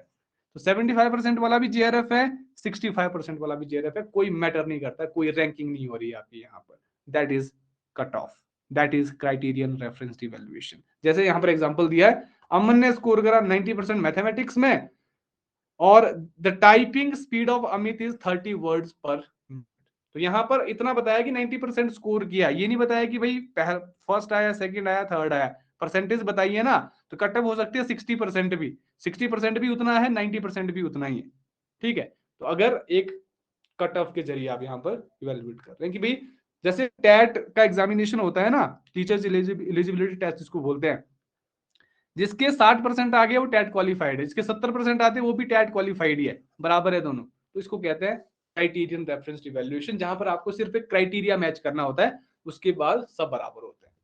तो 75% वाला भी जेआरएफ है, 65% वाला भी जेआरएफ है, कोई मैटर नहीं करता, कोई रैंकिंग नहीं हो रही है आपकी यहाँ पर। That is cut off, that is criterion reference evaluation. जैसे यहाँ पर एग्जांपल दिया है, अमन ने स्कोर करा 90% मैथमेटिक्स में और the typing speed of Amit is 30 words पर मिनट। तो यहां पर इतना बताया कि 90% स्कोर किया, ये नहीं बताया कि भाई फर्स्ट आया, सेकंड आया, थर्ड आया, परसेंटेज बताइए ना। तो कट ऑफ हो सकती है 60% भी, 60% भी उतना है, 90% भी उतना ही है, ठीक है। तो अगर एक कट ऑफ के जरिए आप यहाँ पर इवेल्युएट कर रहे हैं कि भाई जैसे टैट का एग्जामिनेशन होता है ना, टीचर्स एलिजिबिलिटी टेस्ट जिसको बोलते हैं, जिसके 60% आ गया वो टैट क्वालिफाइड है, जिसके 70% आते हैं वो भी टैट क्वालिफाइड ही है, बराबर है दोनों। तो इसको कहते हैं क्राइटेरियन रेफरेंस इवैल्यूएशन, जहां पर आपको सिर्फ एक क्राइटेरिया मैच करना होता है, उसके बाद सब बराबर होते हैं।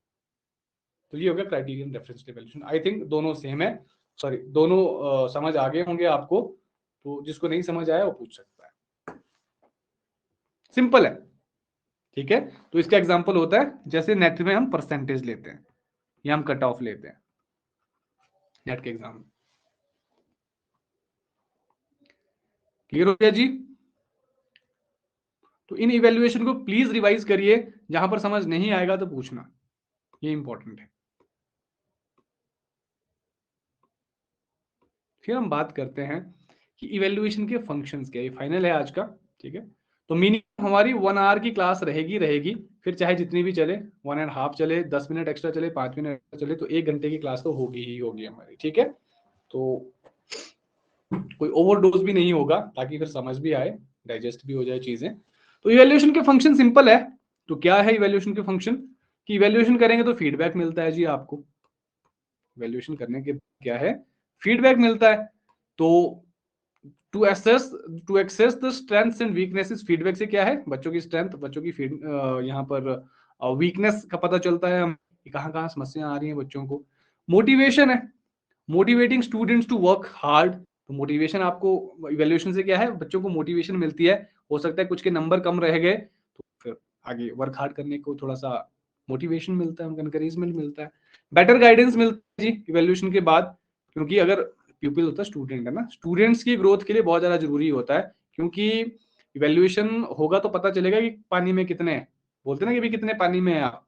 तो ये हो गया criterion reference evaluation. I think दोनों सेम है, सॉरी दोनों समझ आ गए होंगे आपको। तो जिसको नहीं समझ आया वो पूछ सकता है, सिंपल है, ठीक है। तो इसका एग्जांपल होता है जैसे नेट में हम परसेंटेज लेते हैं या हम कट ऑफ लेते हैं नेट के एग्जाम में। क्लियर हो गया जी? तो इन इवैल्यूएशन को प्लीज रिवाइज करिए, जहां पर समझ नहीं आएगा तो पूछना, ये इंपॉर्टेंट है। फिर हम बात करते हैं कि इवैल्यूएशन के फंक्शंस क्या है। ये फाइनल है आज का, ठीक है। तो मिनिमम हमारी 1 आवर की क्लास रहेगी, फिर चाहे जितनी भी चले, 1.5 चले, 10 मिनट एक्स्ट्रा चले, 5 मिनट एक्स्ट्रा चले, तो 1 घंटे की क्लास तो होगी ही होगी हमारी, ठीक है। तो कोई ओवरडोज भी नहीं होगा, ताकि फिर समझ भी आए, डाइजेस्ट भी हो जाए चीजें। तो इवैल्यूएशन के फंक्शन सिंपल है। तो क्या है इवैल्यूएशन के फंक्शन? कि इवैल्यूएशन करेंगे तो फीडबैक मिलता है जी आपको। इवैल्यूएशन करने के क्या है, फीडबैक मिलता है। तो to access the strengths and weaknesses, feedback से क्या है, बच्चों की स्ट्रेंथ, बच्चों की यहाँ पर वीकनेस का पता चलता है, हम कहाँ कहाँ समस्या आ रही है बच्चों को। मोटिवेशन है, motivating students to work hard. तो मोटिवेशन आपको इवैल्यूएशन से क्या है, बच्चों को मोटिवेशन मिलती है। हो सकता है कुछ के नंबर कम रह गए तो फिर आगे वर्क हार्ड करने को थोड़ा सा मोटिवेशन मिलता है, उनका एनकरेजमेंट मिलता है। बेटर गाइडेंस मिलता है जी इवैल्यूएशन के बाद, क्योंकि अगर प्यूपिल होता है स्टूडेंट है ना, स्टूडेंट्स की ग्रोथ के लिए बहुत ज्यादा जरूरी होता है, क्योंकि इवैल्यूएशन होगा तो पता चलेगा कि पानी में कितने हैं, बोलते ना कि भी कितने पानी में है आप,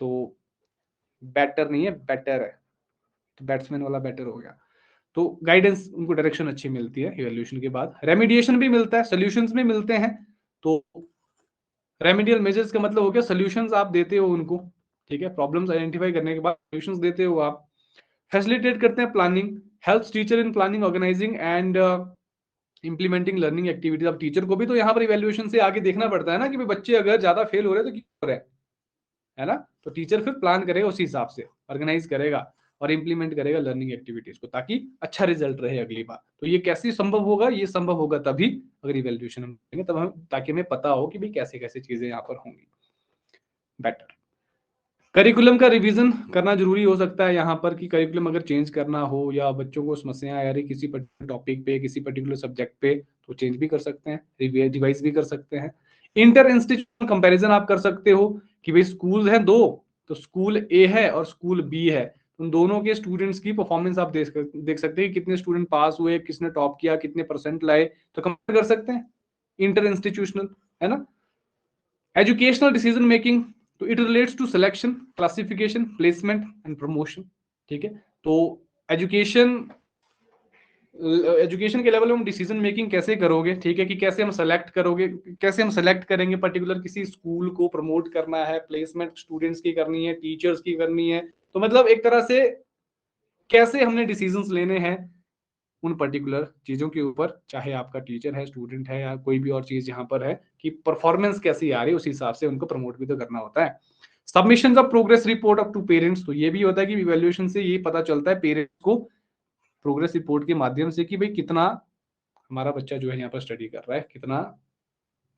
तो बेटर नहीं है, बेटर है, तो बैट्समैन वाला बेटर हो गया। तो गाइडेंस, उनको डायरेक्शन अच्छी मिलती है इवैल्यूएशन के बाद। रेमिडिएशन भी मिलता है, सॉल्यूशंस भी मिलते हैं। तो रेमिडियल मेजर्स का मतलब हो गया सॉल्यूशंस आप देते हो उनको, ठीक है। प्रॉब्लम्स आइडेंटिफाई करने के बाद सॉल्यूशंस देते हो आप। फैसिलिटेट करते हैं planning, helps teacher in planning, organizing and implementing learning activities. अब टीचर को भी तो यहाँ पर इवैल्यूएशन से आगे देखना पड़ता है ना कि भाई बच्चे अगर ज्यादा फेल हो रहे हैं तो क्यों हो रहे हैं, है ना। तो टीचर फिर प्लान करेगा उसी हिसाब से, ऑर्गेनाइज करेगा और इंप्लीमेंट करेगा लर्निंग एक्टिविटीज को, ताकि अच्छा रिजल्ट रहे अगली बार। तो ये कैसे संभव होगा, ये संभव होगा तभी अगर इवैल्यूएशन हम करेंगे, तब हम, ताकि हमें पता हो कि भाई कैसे कैसे चीजें यहाँ पर होंगी। बेटर करिकुलम का रिवीजन करना जरूरी हो सकता है यहाँ पर, कि करिकुलम अगर चेंज करना हो या बच्चों को समस्याएं आ रही किसी पर्टिकुलर टॉपिक पे, किसी पर्टिकुलर सब्जेक्ट पे, तो चेंज भी कर सकते हैं, रिवाइज भी कर सकते हैं। इंटर इंस्टीट्यूशनल कंपैरिजन आप कर सकते हो कि भाई स्कूल है 2, तो स्कूल ए है और स्कूल बी है, उन दोनों के स्टूडेंट्स की परफॉर्मेंस आप देख सकते हैं, कितने स्टूडेंट पास हुए, किसने टॉप किया, कितने परसेंट लाए, तो कंपेयर कर सकते हैं, इंटर इंस्टीट्यूशनल, है ना। एजुकेशनल डिसीजन मेकिंग, तो it relates to selection, classification, placement and promotion, ठीक है। तो एजुकेशन के लेवल में हम डिसीजन मेकिंग कैसे करोगे, ठीक है, कि कैसे हम सेलेक्ट करोगे, कैसे हम सेलेक्ट करेंगे पर्टिकुलर किसी स्कूल को प्रमोट करना है, प्लेसमेंट स्टूडेंट्स की करनी है, टीचर्स की करनी है। तो मतलब एक तरह से कैसे हमने डिसीजंस लेने हैं उन पर्टिकुलर चीजों के ऊपर, चाहे आपका टीचर है, स्टूडेंट है, या कोई भी और चीज यहाँ पर है कि परफॉर्मेंस कैसी आ रही है, उस हिसाब से उनको प्रमोट भी तो करना होता है। Submission of progress report up to parents, तो ये भी होता है कि इवैल्यूएशन से ये पता चलता है पेरेंट्स को प्रोग्रेस रिपोर्ट के माध्यम से कि भाई कितना हमारा बच्चा जो है यहाँ पर स्टडी कर रहा है, कितना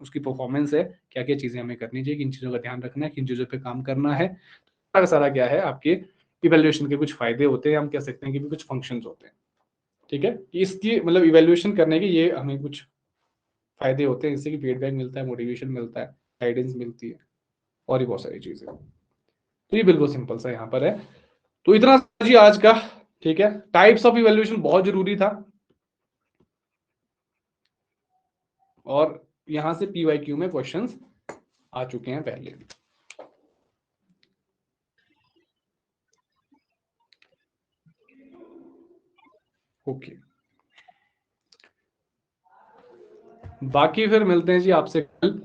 उसकी परफॉर्मेंस है, क्या क्या चीजें हमें करनी चाहिए, किन चीजों का ध्यान रखना है, किन चीजों पे काम करना है। सारा सारा क्या है आपके इवैल्यूएशन के कुछ फायदे होते हैं, हम कह सकते हैं कि भी कुछ फंक्शंस होते हैं। ठीक है, इसकी मतलब इवैल्यूएशन करने के ये हमें कुछ फायदे होते हैं, जिससे कि फीडबैक मिलता है, मोटिवेशन मिलता है, गाइडेंस मिलती है और भी बहुत सारी चीजें। तो ये बिल्कुल सिंपल सा यहाँ पर है। तो इतना जी आज का। ठीक है, टाइप्स ऑफ इवैल्यूएशन बहुत जरूरी था, और यहां से पीवाईक्यू में क्वेश्चंस आ चुके हैं पहले भी। ओके, बाकी फिर मिलते हैं जी आपसे कल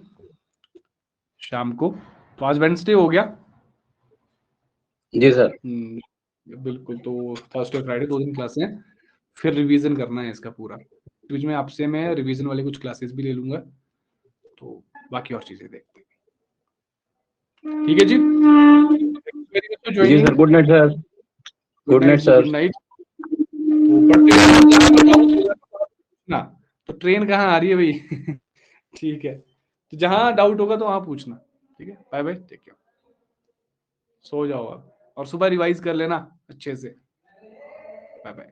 शाम को। तो आज वेडनेसडे हो गया। जी सर। बिल्कुल, तो थर्सडे फ्राइडे 2 दिन क्लासें हैं, फिर रिवीजन करना है इसका पूरा। बीच में आपसे मैं रिवीजन वाले कुछ क्लासेस भी ले लूंगा, तो बाकी और चीजें देखते हैं। ठीक है जी, जी sir, good night sir. Good night sir. Good night. ना तो ट्रेन कहाँ आ रही है भाई? ठीक है, तो जहां डाउट होगा तो वहां पूछना। ठीक है, बाय बाय, टेक केयर, सो जाओ आप, और सुबह रिवाइज कर लेना अच्छे से। Bye bye.